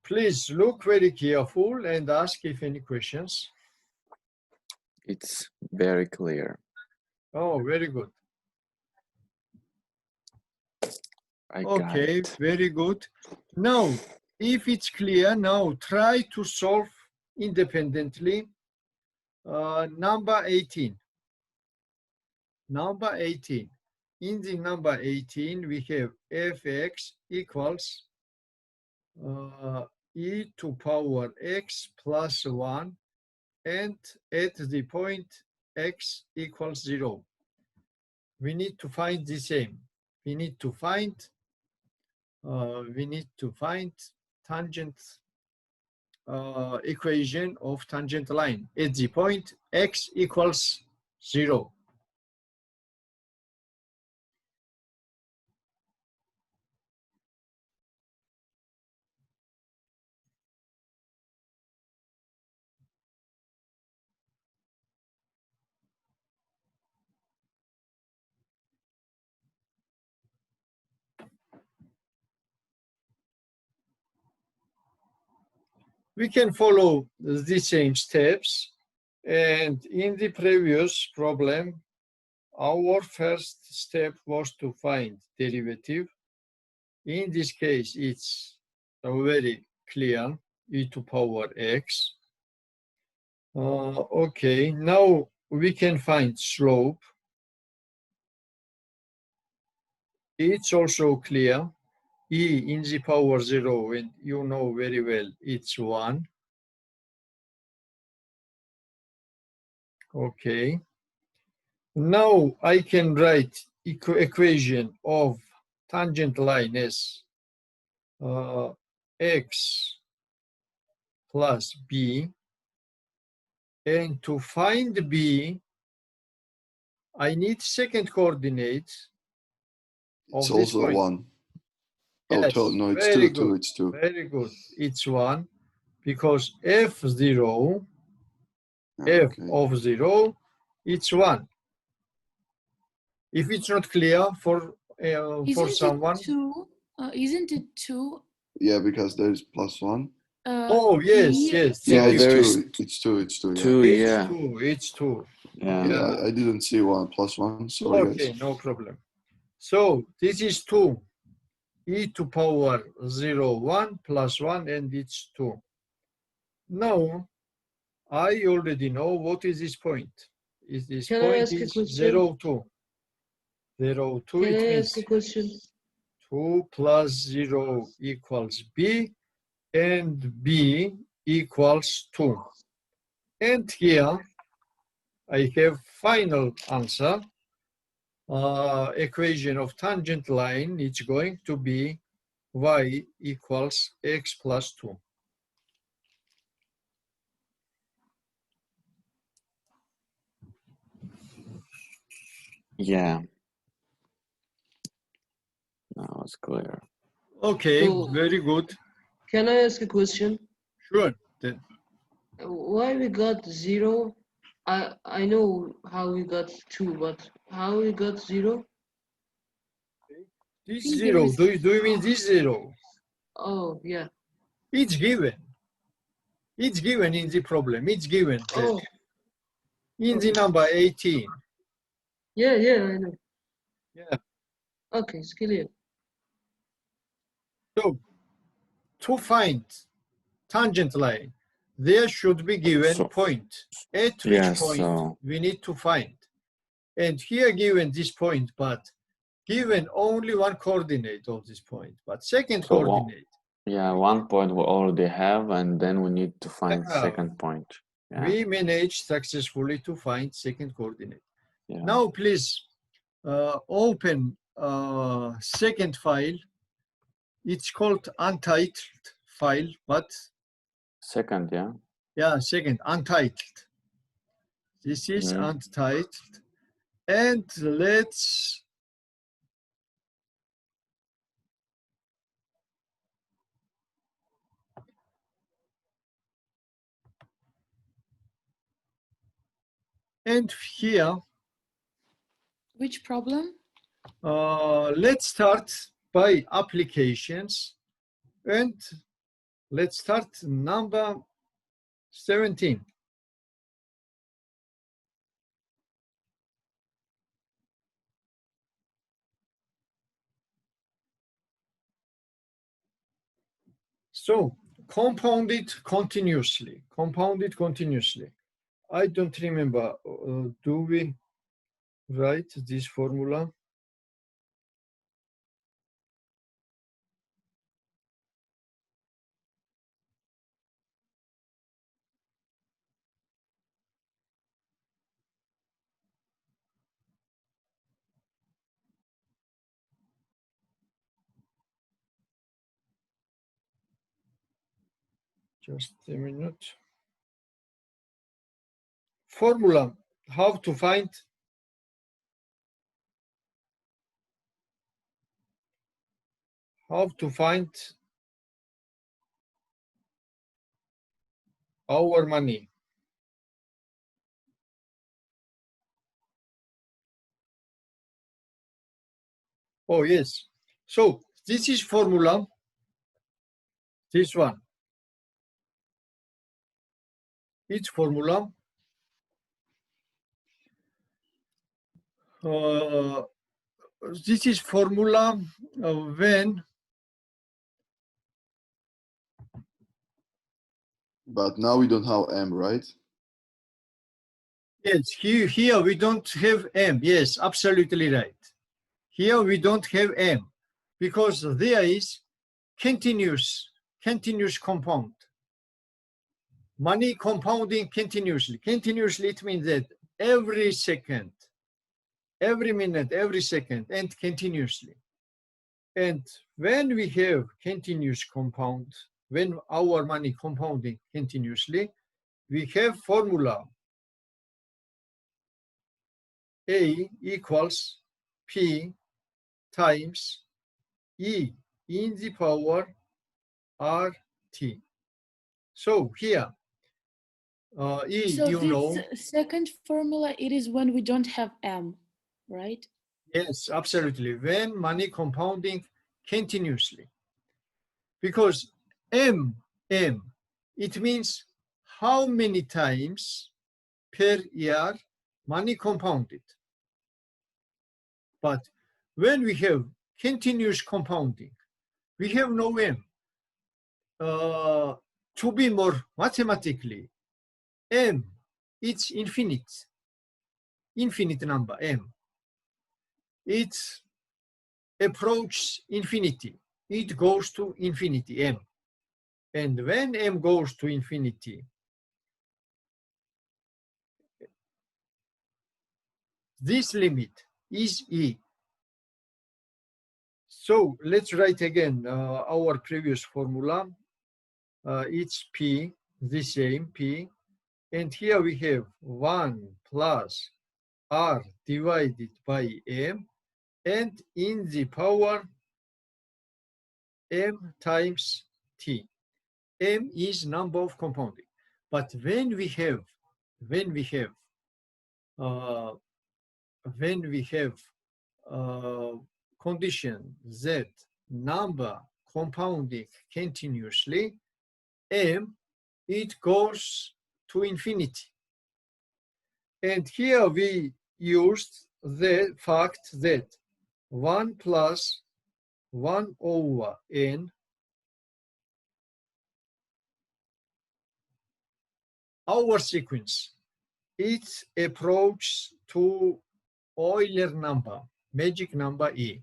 Speaker 1: Please look very careful and ask if any questions.
Speaker 7: It's very clear.
Speaker 1: Oh, very good.
Speaker 7: I got
Speaker 1: Okay,
Speaker 7: it.
Speaker 1: very good. Now, if it's clear, now try to solve independently. Number 18. Number 18. In the number 18, we have fx equals e to power x plus 1, and at the point x equals 0. We need to find the same. We need to find tangent equation of tangent line at the point x equals 0. We can follow the same steps, and in the previous problem, our first step was to find derivative. In this case, it's very clear, e to power x. Okay, now we can find slope. It's also clear, e in the power 0, and you know very well it's 1. Okay. Now I can write equation of tangent line as x plus b, and to find b, I need second coordinates. of
Speaker 5: It's
Speaker 1: this
Speaker 5: also
Speaker 1: point.
Speaker 5: 1. Oh,
Speaker 1: Yes,
Speaker 5: no, it's
Speaker 1: very
Speaker 5: 2,
Speaker 1: good.
Speaker 5: it's 2.
Speaker 1: Very good. It's 1 because f0, f
Speaker 5: Okay.
Speaker 1: of 0, it's 1. If it's not clear for someone.
Speaker 6: Isn't it 2?
Speaker 5: Yeah, because there's +1.
Speaker 1: Oh, yes, yes.
Speaker 5: Yeah,
Speaker 1: Thank
Speaker 5: it's
Speaker 1: you.
Speaker 7: there
Speaker 5: 2.
Speaker 7: is
Speaker 5: It's 2, it's 2, yeah.
Speaker 7: 2,
Speaker 1: It's
Speaker 7: yeah.
Speaker 1: 2. It's 2.
Speaker 7: Yeah.
Speaker 5: Yeah, I didn't see 1 +1. Sorry,
Speaker 1: Okay,
Speaker 5: guys.
Speaker 1: no problem. So this is 2. E to power 0, 1 plus 1, and it's 2. Now, I already know what is this point. Is this
Speaker 2: Can I
Speaker 1: point
Speaker 2: ask a
Speaker 1: is
Speaker 2: question?
Speaker 1: 0, 2. 0, 2,
Speaker 2: Can
Speaker 1: it
Speaker 2: I
Speaker 1: means
Speaker 2: ask a question?
Speaker 1: 2 plus 0 equals B, and B equals 2. And here, I have final answer. Equation of tangent line, it's going to be y equals x plus 2.
Speaker 7: Yeah. Now it's clear.
Speaker 1: Okay,
Speaker 2: So-
Speaker 1: very good.
Speaker 2: Can I ask a question?
Speaker 1: Sure. Then
Speaker 2: Why we got 0? I know how we got 2, but how we got 0?
Speaker 1: this
Speaker 6: think
Speaker 1: 0,
Speaker 6: there is-
Speaker 1: do you mean this 0?
Speaker 2: Oh, yeah.
Speaker 1: It's given. It's given in the problem. It's given there.
Speaker 2: Oh,
Speaker 1: In the
Speaker 2: okay.
Speaker 1: number 18.
Speaker 2: Yeah, I know.
Speaker 1: Yeah.
Speaker 2: Okay, it's clear.
Speaker 1: So, to find tangent line, there should be given
Speaker 7: So-
Speaker 1: point. At which
Speaker 7: Yeah,
Speaker 1: point
Speaker 7: so-
Speaker 1: we need to find. And here given this point, but given only one coordinate of this point, but second
Speaker 7: So,
Speaker 1: coordinate.
Speaker 7: Yeah, 1 point we already have, and then we need to find
Speaker 1: Yeah.
Speaker 7: second point. Yeah.
Speaker 1: We managed successfully to find second coordinate.
Speaker 7: Yeah.
Speaker 1: Now, please open second file. It's called untitled file, but
Speaker 7: Second, yeah.
Speaker 1: yeah, second, untitled. This is
Speaker 7: Mhm.
Speaker 1: untitled. And let's and here,
Speaker 6: Which problem?
Speaker 1: let's start by applications, and let's start number 17. So compound it continuously. Compound it continuously. I don't remember. Do we write this formula? Just a minute. Formula, how to find our money. Oh, yes. So this is formula, this one. It's formula. This is formula when.
Speaker 5: But now we don't have M, right?
Speaker 1: Yes, here we don't have M. Yes, absolutely right. Here we don't have M because there is continuous compound. Money compounding continuously. Continuously, it means that every second, every minute, every second, and continuously. And when we have continuous compound, when our money compounding continuously, we have formula A equals P times E in the power RT. So here, E,
Speaker 6: So
Speaker 1: you
Speaker 6: this
Speaker 1: know,
Speaker 6: second formula, it is when we don't have M, right?
Speaker 1: yes, absolutely. When money compounding continuously. Because M, it means how many times per year money compounded. But when we have continuous compounding, we have no M. To be more mathematically, M, it's infinite number, M. It approaches infinity. It goes to infinity, M. And when M goes to infinity, this limit is E. So let's write again our previous formula. It's P, the same P. And here we have 1 plus R divided by M, and in the power M times T. M is number of compounding. But when we have condition that number compounding continuously, M, it goes to infinity. And here we used the fact that 1 plus 1 over n our sequence, it approaches to Euler number, magic number E.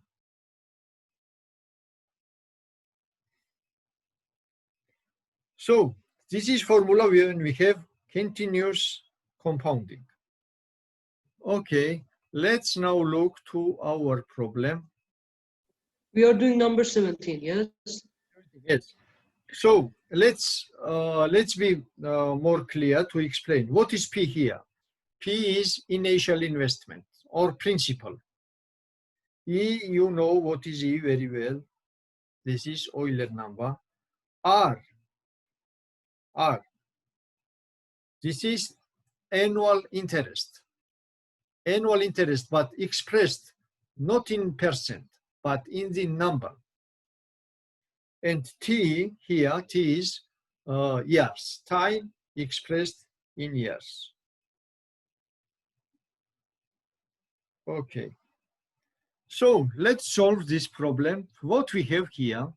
Speaker 1: So this is formula when we have continuous compounding. Okay, let's now look to our problem.
Speaker 2: We are doing number 17, yes?
Speaker 1: Yes. So let's be more clear to explain. What is P here? P is initial investment or principal. E, you know what is E very well. This is Euler number. R. This is annual interest. Annual interest, but expressed not in percent, but in the number. And T here, T is years, time expressed in years. Okay. So let's solve this problem. What we have here,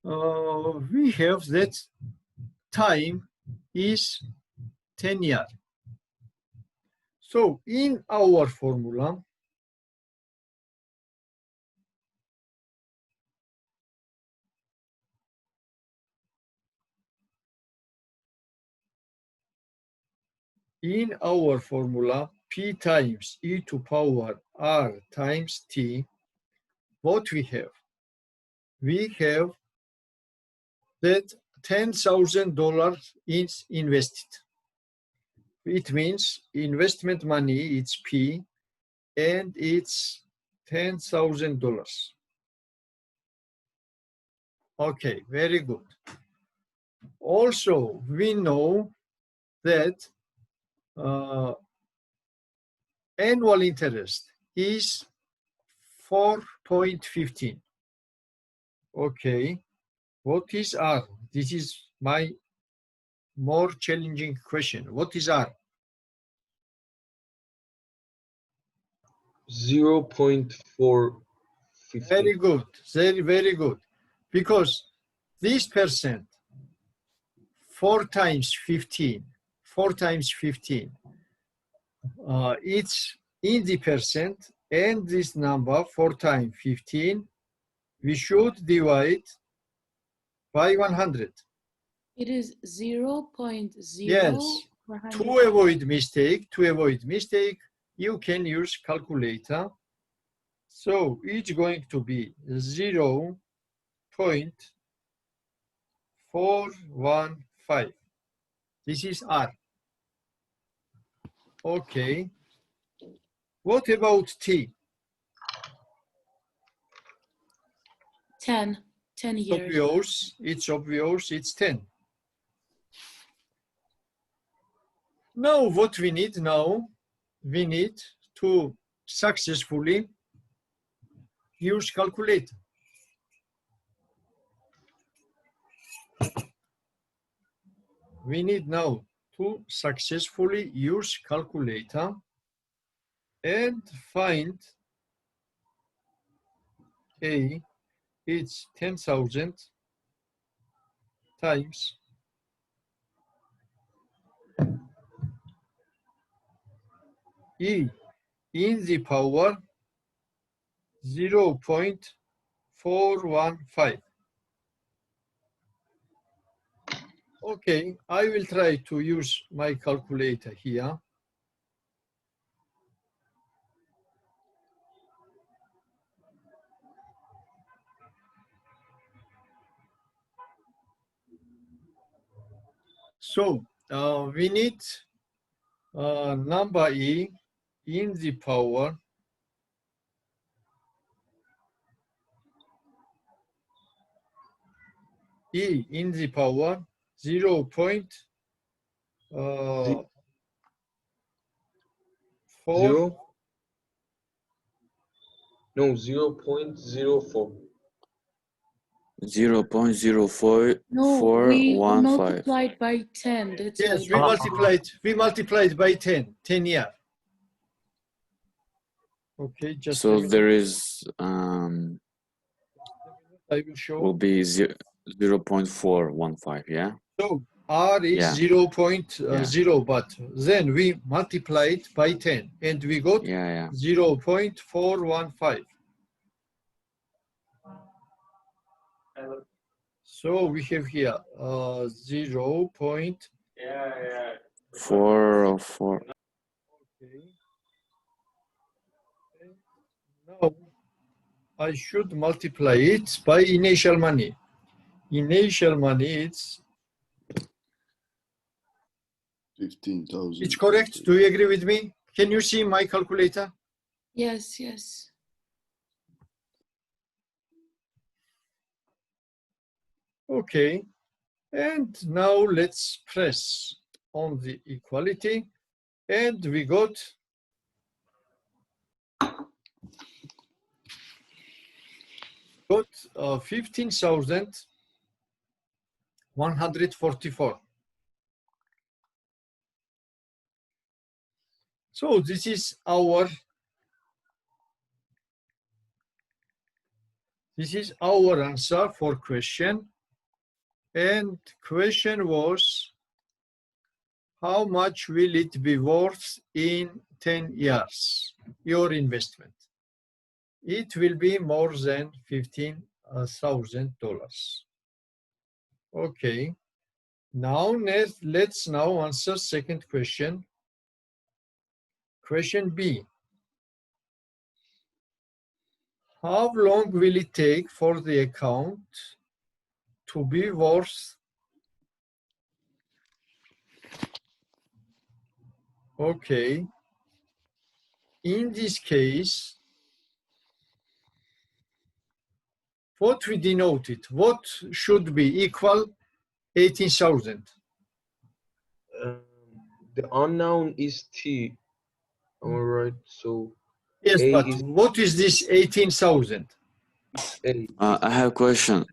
Speaker 1: we have that time is 10 years. So in our formula, P times e to power r times t, what we have? We have that $10,000 is invested. It means investment money, it's P, and it's $10,000. Okay, very good. Also, we know that annual interest is 4.15. Okay, what is R? This is my more challenging question. What is R?
Speaker 3: 0.450.
Speaker 1: Very good, very good. Because this percent, 4 times 15, it's in the percent, and this number 4 times 15, we should divide by 100.
Speaker 6: It is 0.0.
Speaker 1: Yes. To avoid mistake, you can use calculator. So it's going to be 0.415. This is R. Okay. What about T?
Speaker 6: 10 years.
Speaker 1: Obvious, it's 10. Now, what we need now, we need to successfully use calculator. We need now to successfully use calculator and find A, it's 10,000 times E in the power 0.415. Okay, I will try to use my calculator here. So we need number E in the power E in the power 0.4
Speaker 3: 0.04.
Speaker 7: 0.04
Speaker 6: No, we
Speaker 7: 415.
Speaker 6: multiplied by 10. That's
Speaker 1: Yes,
Speaker 6: why.
Speaker 1: we multiplied by 10 years. Okay, just a
Speaker 7: So
Speaker 1: minute.
Speaker 7: there is
Speaker 1: I will show.
Speaker 7: will be 0.415, yeah?
Speaker 1: So R is
Speaker 7: Yeah.
Speaker 1: 0.0, but then we multiplied by 10 and we got
Speaker 7: Yeah.
Speaker 1: 0.415. So we have here 0.
Speaker 7: Four.
Speaker 1: Okay. Now I should multiply it by initial money. Initial money, it's
Speaker 5: 15,000.
Speaker 1: it's correct. Do you agree with me? Can you see my calculator?
Speaker 6: Yes, yes.
Speaker 1: Okay. And now let's press on the equality. And we got 15,144. So this is our answer for question. And question was, how much will it be worth in 10 years, your investment? It will be more than $15,000. Okay. Now let's now answer second question. Question B. How long will it take for the account to be worth? Okay. In this case, what we denoted, what should be equal 18,000?
Speaker 3: The unknown is T. Am I right? So
Speaker 1: Yes,
Speaker 3: A
Speaker 1: but
Speaker 3: is
Speaker 1: what is this 18,000?
Speaker 3: A.
Speaker 7: I have a question.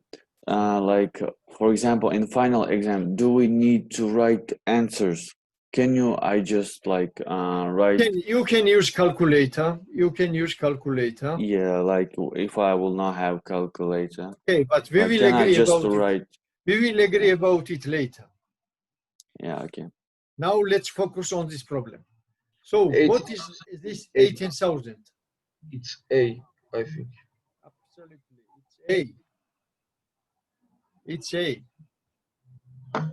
Speaker 7: Like, for example, in final exam, do we need to write answers? I just like write?
Speaker 1: You can use calculator. You can use calculator.
Speaker 7: Yeah, like if I will not have calculator.
Speaker 1: Okay, but we will
Speaker 7: Can I
Speaker 1: agree
Speaker 7: just
Speaker 1: about
Speaker 7: write?
Speaker 1: it. We will agree about it later.
Speaker 7: Yeah, okay.
Speaker 1: Now let's focus on this problem. So what is this
Speaker 3: 18,000.
Speaker 1: 18,000?
Speaker 3: It's A, I think.
Speaker 1: Absolutely, it's A. It's A. Okay.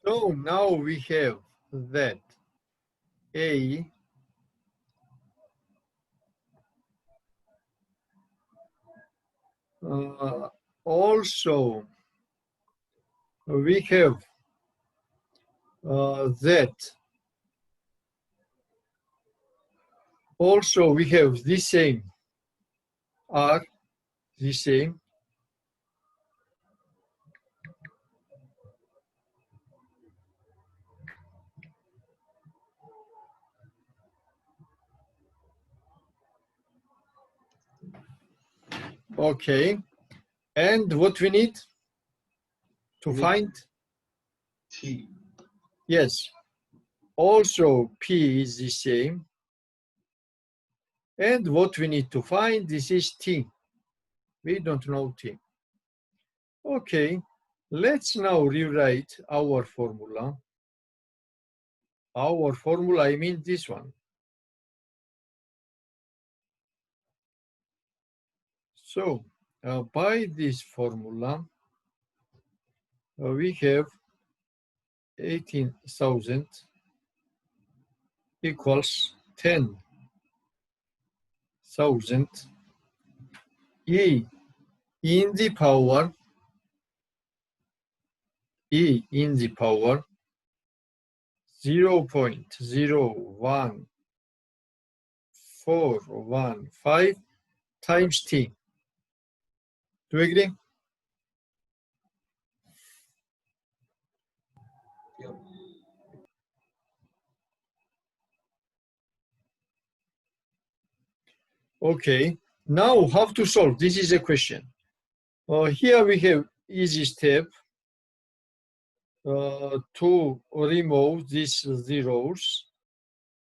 Speaker 1: So now we have that A also we have that also we have the same are the same. Okay. And what we need to
Speaker 3: We need
Speaker 1: find?
Speaker 3: T.
Speaker 1: Yes. Also, P is the same. And what we need to find, this is T. We don't know T. Okay, let's now rewrite our formula. Our formula, I mean this one. So, by this formula, we have 18,000 equals 10,000 E in the power 0.01415 times T. Do you agree?
Speaker 3: Yep.
Speaker 1: Okay, now how to solve? This is a question. Here we have easy step to remove these zeros,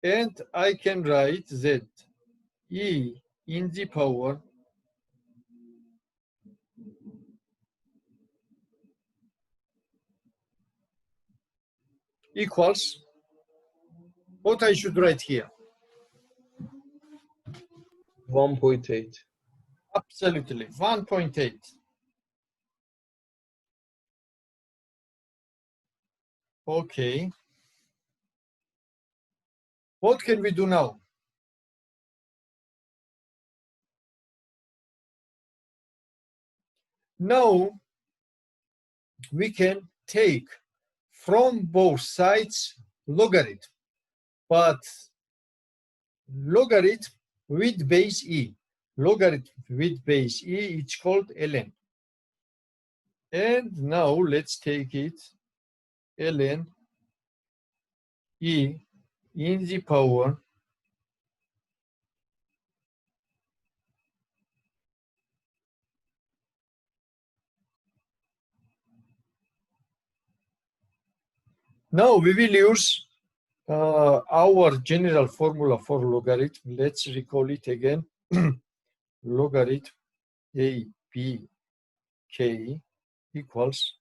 Speaker 1: and I can write that E in the power equals what I should write here.
Speaker 3: 1.8.
Speaker 1: Absolutely, 1.8. Okay. What can we do now? Now we can take from both sides logarithm, but logarithm with base E. Logarithm with base E, it's called ln. And now let's take it ln E in the power now we will use our general formula for logarithm. Let's recall it again. Logarithm A, B, K equals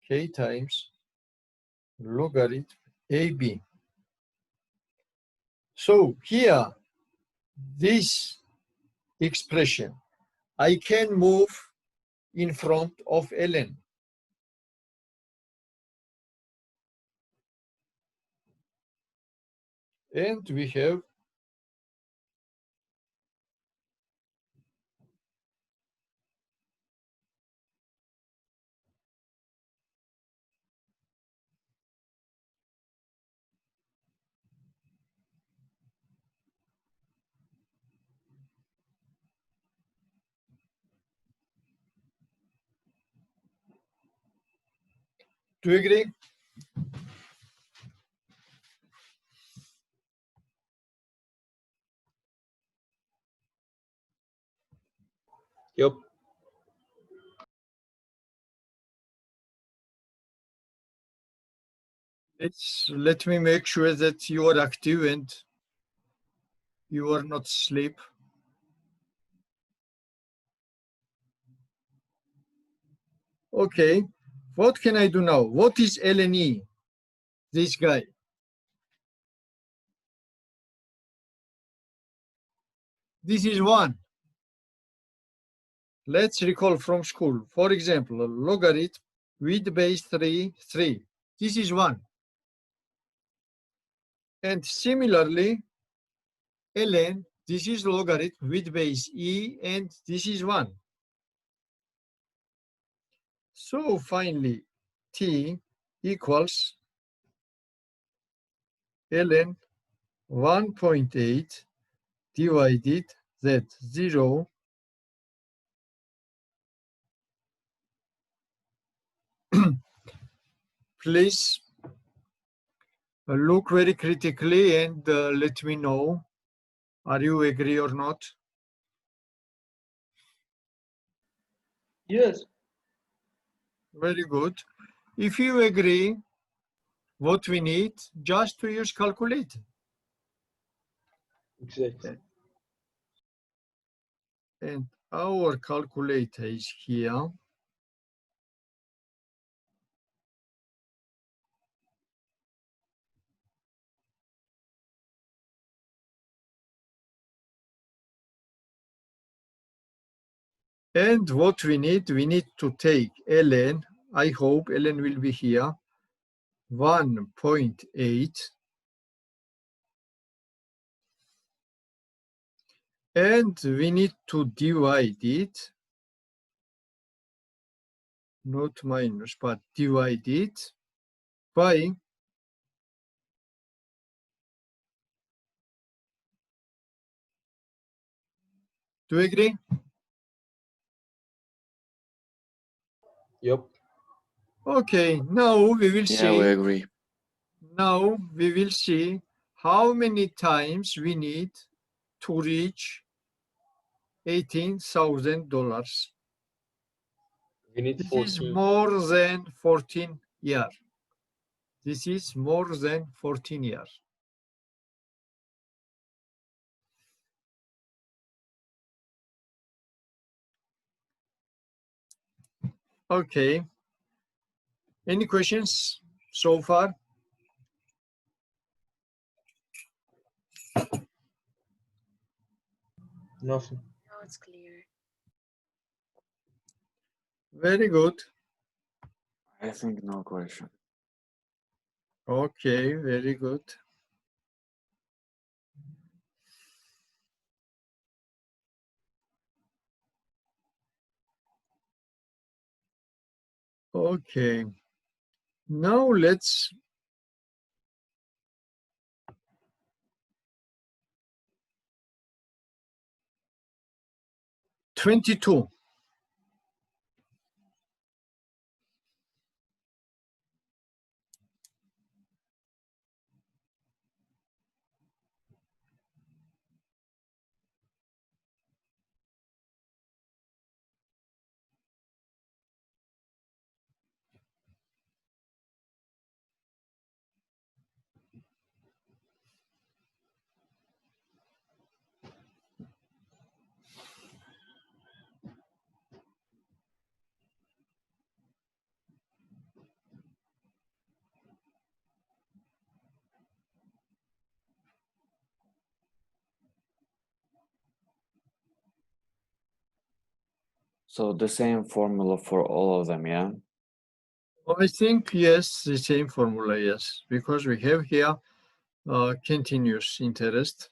Speaker 1: K times logarithm AB. So here, this expression, I can move in front of ln. And we have do you agree?
Speaker 3: Yep.
Speaker 1: Let me make sure that you are active and you are not asleep. Okay, what can I do now? What is ln E? This guy. This is 1. Let's recall from school. For example, a logarithm with base 3. This is 1. And similarly, ln, this is logarithm with base E, and this is 1. So finally, T equals ln 1.8 divided that 0 please look very critically and let me know, are you agree or not?
Speaker 2: Yes.
Speaker 1: Very good. If you agree, what we need, just to use calculator.
Speaker 3: Exactly.
Speaker 1: And our calculator is here. And what we need to take ln, I hope ln will be here, 1.8, and we need to divide it, not minus, but divide it by do you agree?
Speaker 3: Yep.
Speaker 1: Okay, now we will
Speaker 7: Yeah, we
Speaker 1: see.
Speaker 7: agree.
Speaker 1: Now we will see how many times we need to reach $18,000.
Speaker 3: We need
Speaker 1: This is
Speaker 3: 14.
Speaker 1: more than 14 years. This is more than 14 years. Okay. Any questions so far?
Speaker 3: Nothing.
Speaker 4: Now it's clear.
Speaker 1: Very good.
Speaker 7: I think no question.
Speaker 1: Okay, very good. Okay. Now let's $22.
Speaker 7: So the same formula for all of them, yeah?
Speaker 1: I think yes, the same formula, yes, because we have here continuous interest.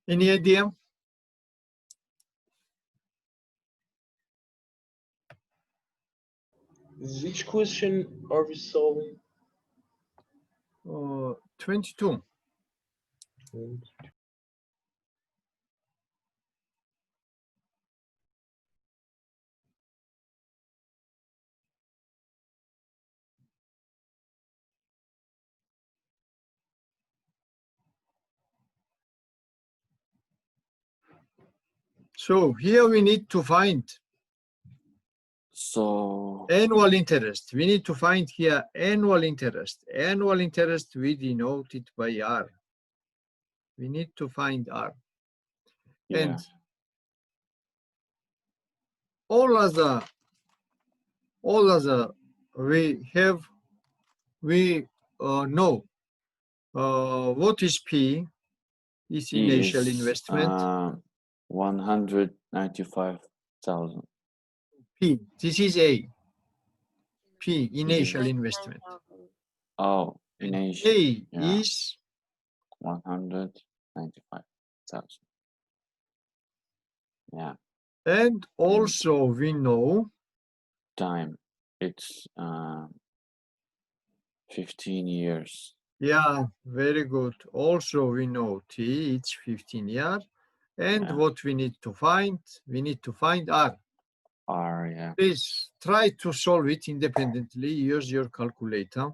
Speaker 1: Any idea?
Speaker 3: Which question are we solving?
Speaker 1: 22. So here we need to find.
Speaker 7: So
Speaker 1: Annual interest. We need to find here annual interest. Annual interest we denote it by R. We need to find R.
Speaker 7: yeah,
Speaker 1: And all other we know what is P is
Speaker 7: E
Speaker 1: initial
Speaker 7: is
Speaker 1: investment.
Speaker 7: 195,000.
Speaker 1: P, this is A. P,
Speaker 7: P.
Speaker 1: initial investment.
Speaker 4: 99,000.
Speaker 7: Oh,
Speaker 1: And
Speaker 7: initial.
Speaker 1: A
Speaker 7: Yeah,
Speaker 1: is
Speaker 7: 195,000. Yeah,
Speaker 1: and also we know
Speaker 7: time. It's 15 years.
Speaker 1: yeah, very good. Also we know T, it's 15 years. And
Speaker 7: Yeah.
Speaker 1: what we need to find? We need to find R.
Speaker 7: R, yeah.
Speaker 1: Please try to solve it independently. Use your calculator.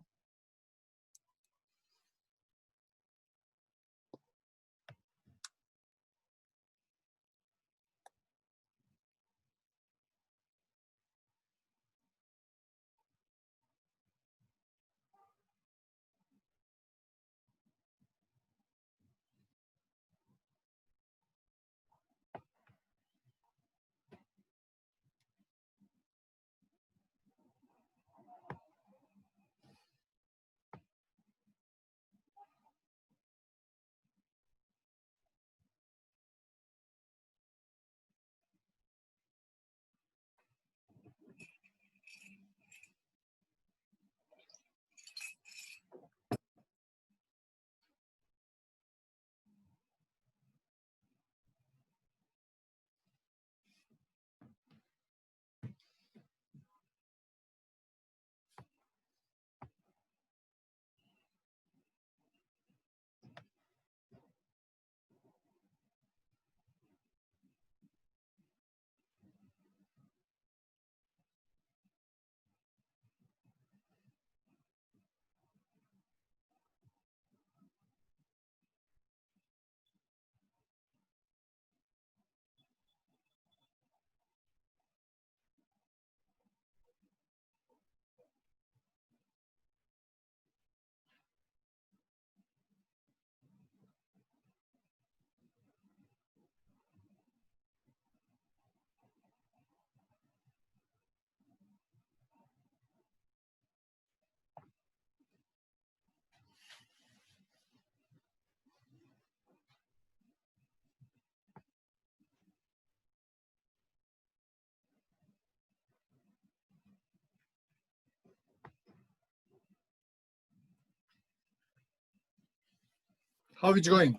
Speaker 1: How it's going?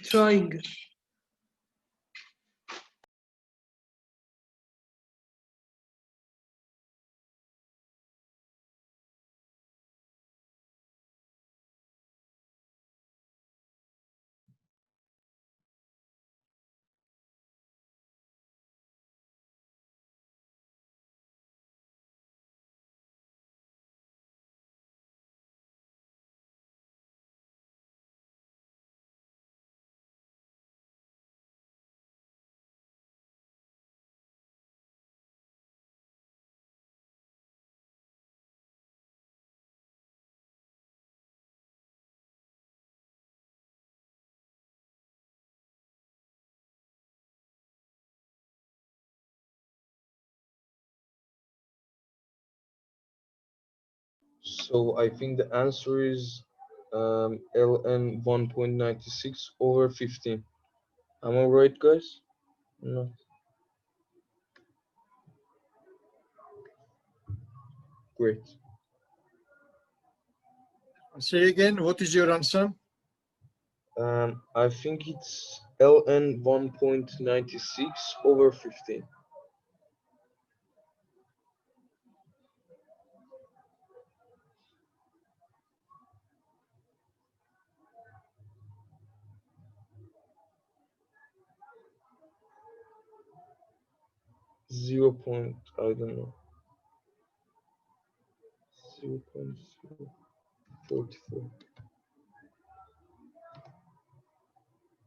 Speaker 2: Trying.
Speaker 3: So I think the answer is ln 1.96 over 15. Am I right, guys? No. Great.
Speaker 1: Say again, what is your answer?
Speaker 3: I think it's ln 1.96 over 15. Zero point, I don't know. 0.044.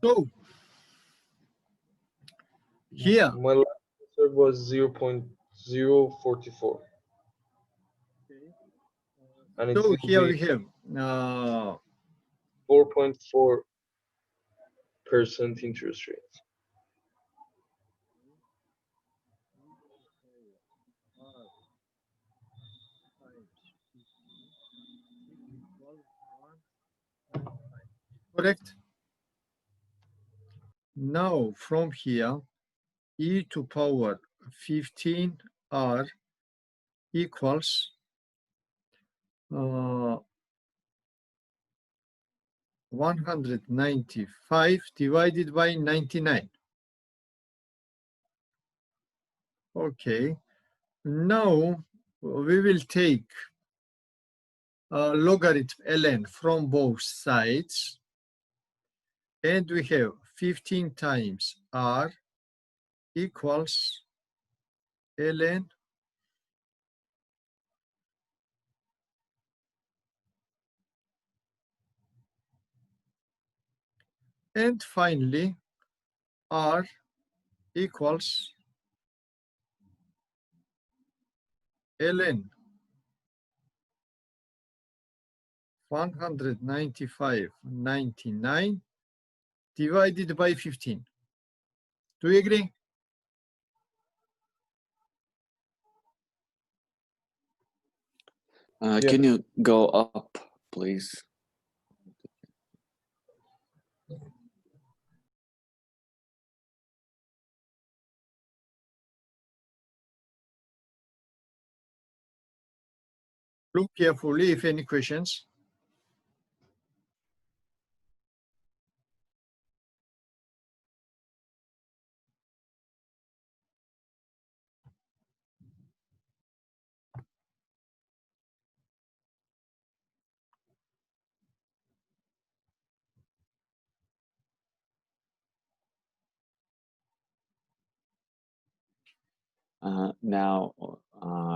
Speaker 1: So here,
Speaker 3: My last answer was 0.044. And it
Speaker 1: so
Speaker 3: will
Speaker 1: here we
Speaker 3: be
Speaker 1: have
Speaker 3: 4.4% interest rate.
Speaker 1: correct. Now from here, e to power 15r equals 195 divided by 99. Okay, now we will take logarithm ln from both sides, and we have 15 times r equals ln and finally r equals ln 195.99 divided by 15. Do you agree?
Speaker 7: Can you go up, please?
Speaker 1: Look carefully if any questions.
Speaker 7: Now,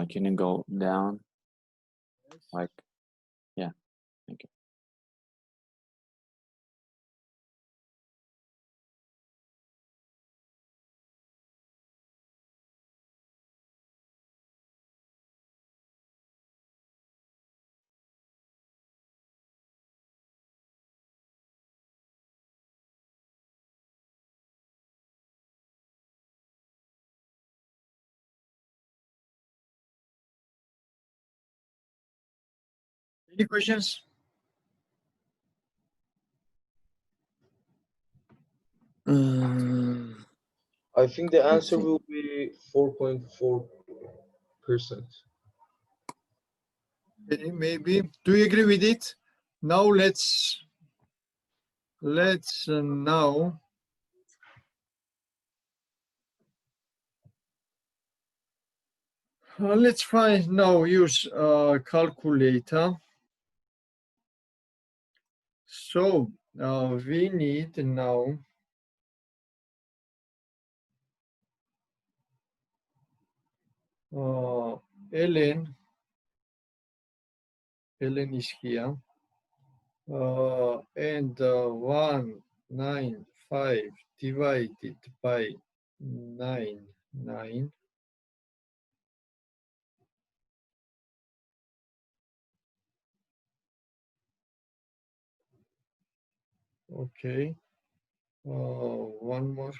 Speaker 7: can you go down? Like, yeah, thank you.
Speaker 1: Any questions?
Speaker 3: I think the answer
Speaker 1: see.
Speaker 3: will be 4.4%.
Speaker 1: Okay, maybe. Do you agree with it? Now let's now let's find now use calculator. So we need now ln is here and 195 divided by 9. Okay, one more.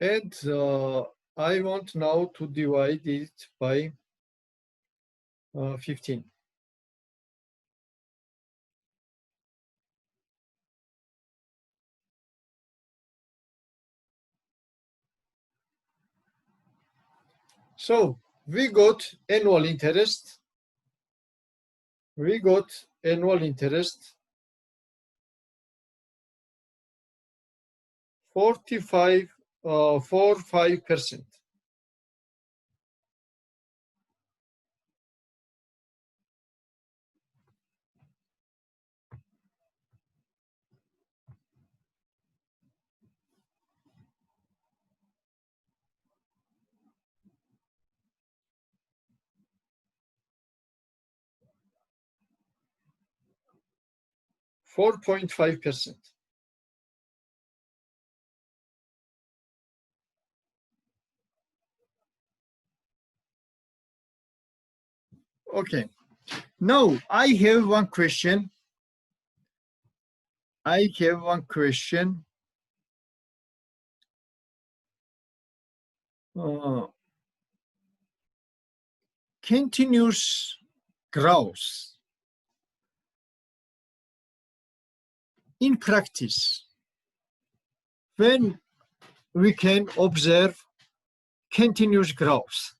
Speaker 1: And I want now to divide it by 15. So we got annual interest. We got annual interest 45%. 4.5%. Okay, now I have one question. Continuous growth in practice, when we can observe continuous growth.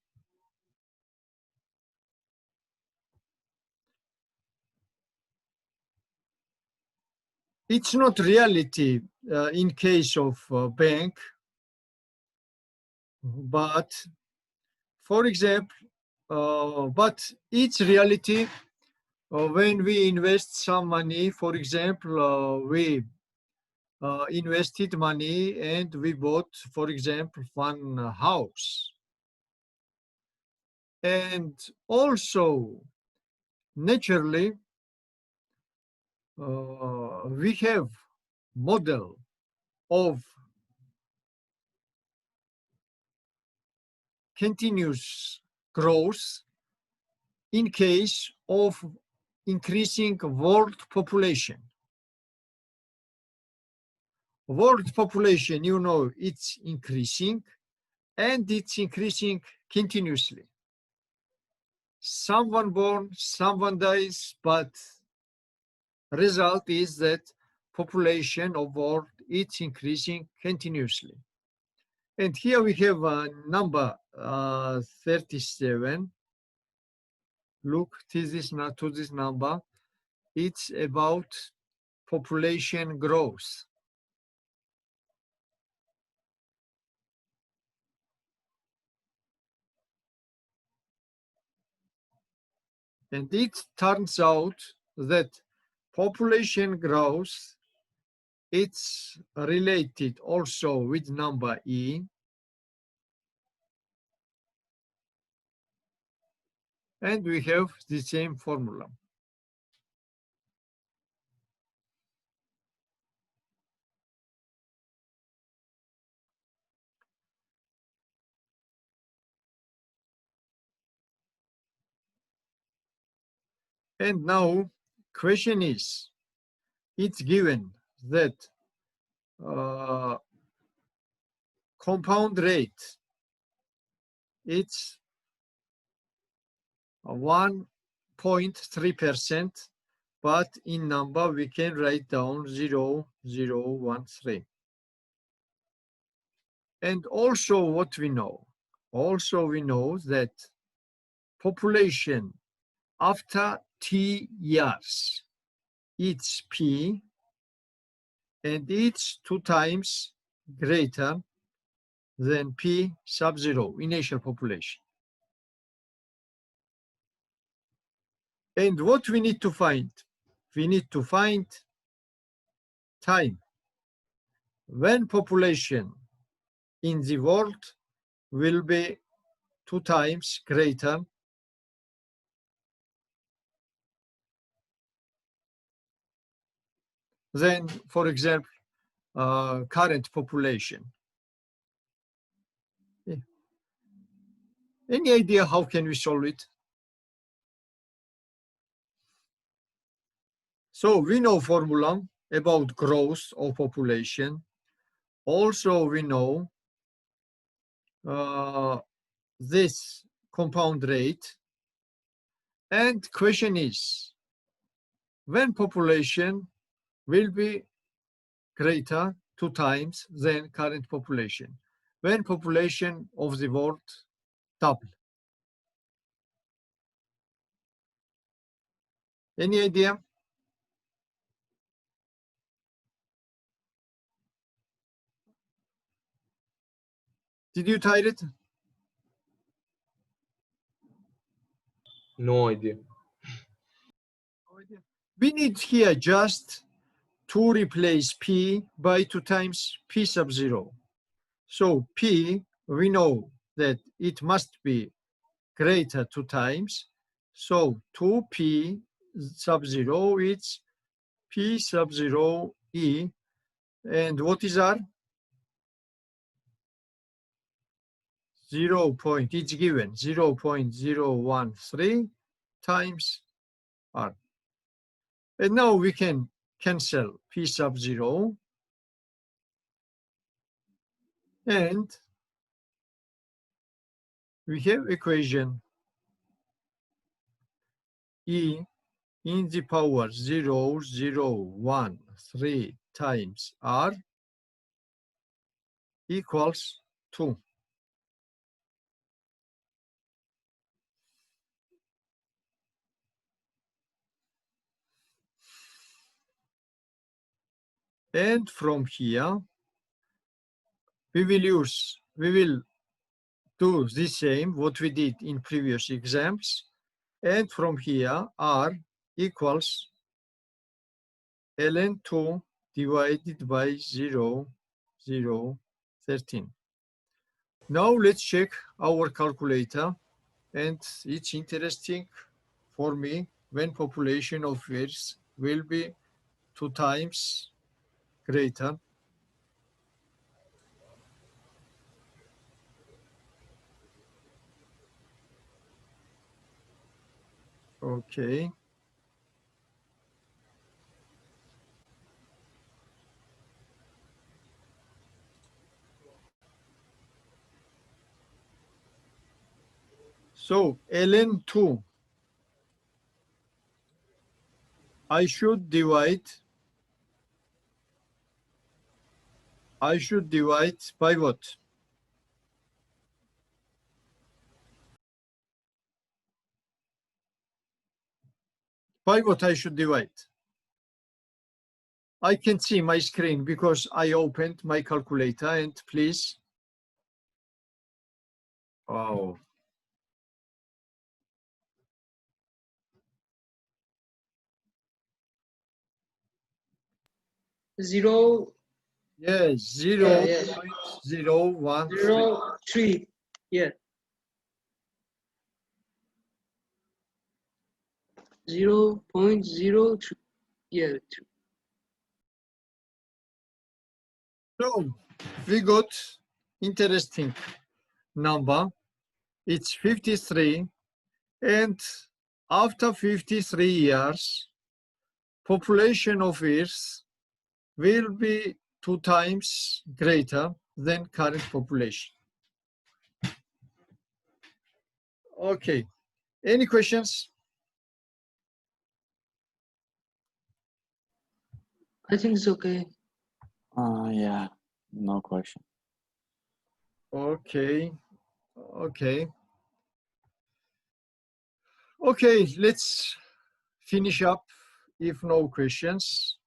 Speaker 1: It's not reality in case of bank, but for example, but it's reality when we invest some money. For example, we invested money and we bought, for example, one house. And also, naturally, we have model of continuous growth in case of increasing world population. World population, you know, it's increasing and it's increasing continuously. Someone born, someone dies, but result is that population of world it's increasing continuously. And here we have a number 37. Look to this number. It's about population growth. And it turns out that population growth, it's related also with number E. And we have the same formula. And now, question is, it's given that compound rate, it's 1.3%, but in number we can write down 0.013. And also what we know? Also we know that population after T years, it's P, and it's 2 times greater than P sub 0, initial population. And what we need to find? We need to find time when population in the world will be 2 times greater than, for example, current population. Any idea how can we solve it? So we know formula about growth of population. Also we know this compound rate. And question is, when population will be greater 2 times than current population, when population of the world double. Any idea? Did you type it?
Speaker 3: No idea.
Speaker 1: We need here just to replace P by 2 times P sub 0. So P, we know that it must be greater 2 times. So 2P sub 0, it's P sub 0 E. And what is R? 0 point, it's given 0.013 times R. And now we can cancel P sub 0 and we have equation E in the power 0.013 times R equals 2. And from here, we will do the same what we did in previous exams. And from here, R equals ln 2 divided by 0.013. Now let's check our calculator. And it's interesting for me when population of Earth will be 2 times greater. Okay. So ln 2, I should divide by what? By what I should divide? I can see my screen because I opened my calculator, and please. Oh,
Speaker 2: 0,
Speaker 1: yes, 0.013.
Speaker 2: 3. Yeah. 0.03. Yeah.
Speaker 1: So we got interesting number. It's 53, and after 53 years, population of Earth will be 2 times greater than current population. Okay, any questions?
Speaker 2: I think it's okay.
Speaker 7: Yeah, no question.
Speaker 1: Okay, okay. Okay, let's finish up if no questions.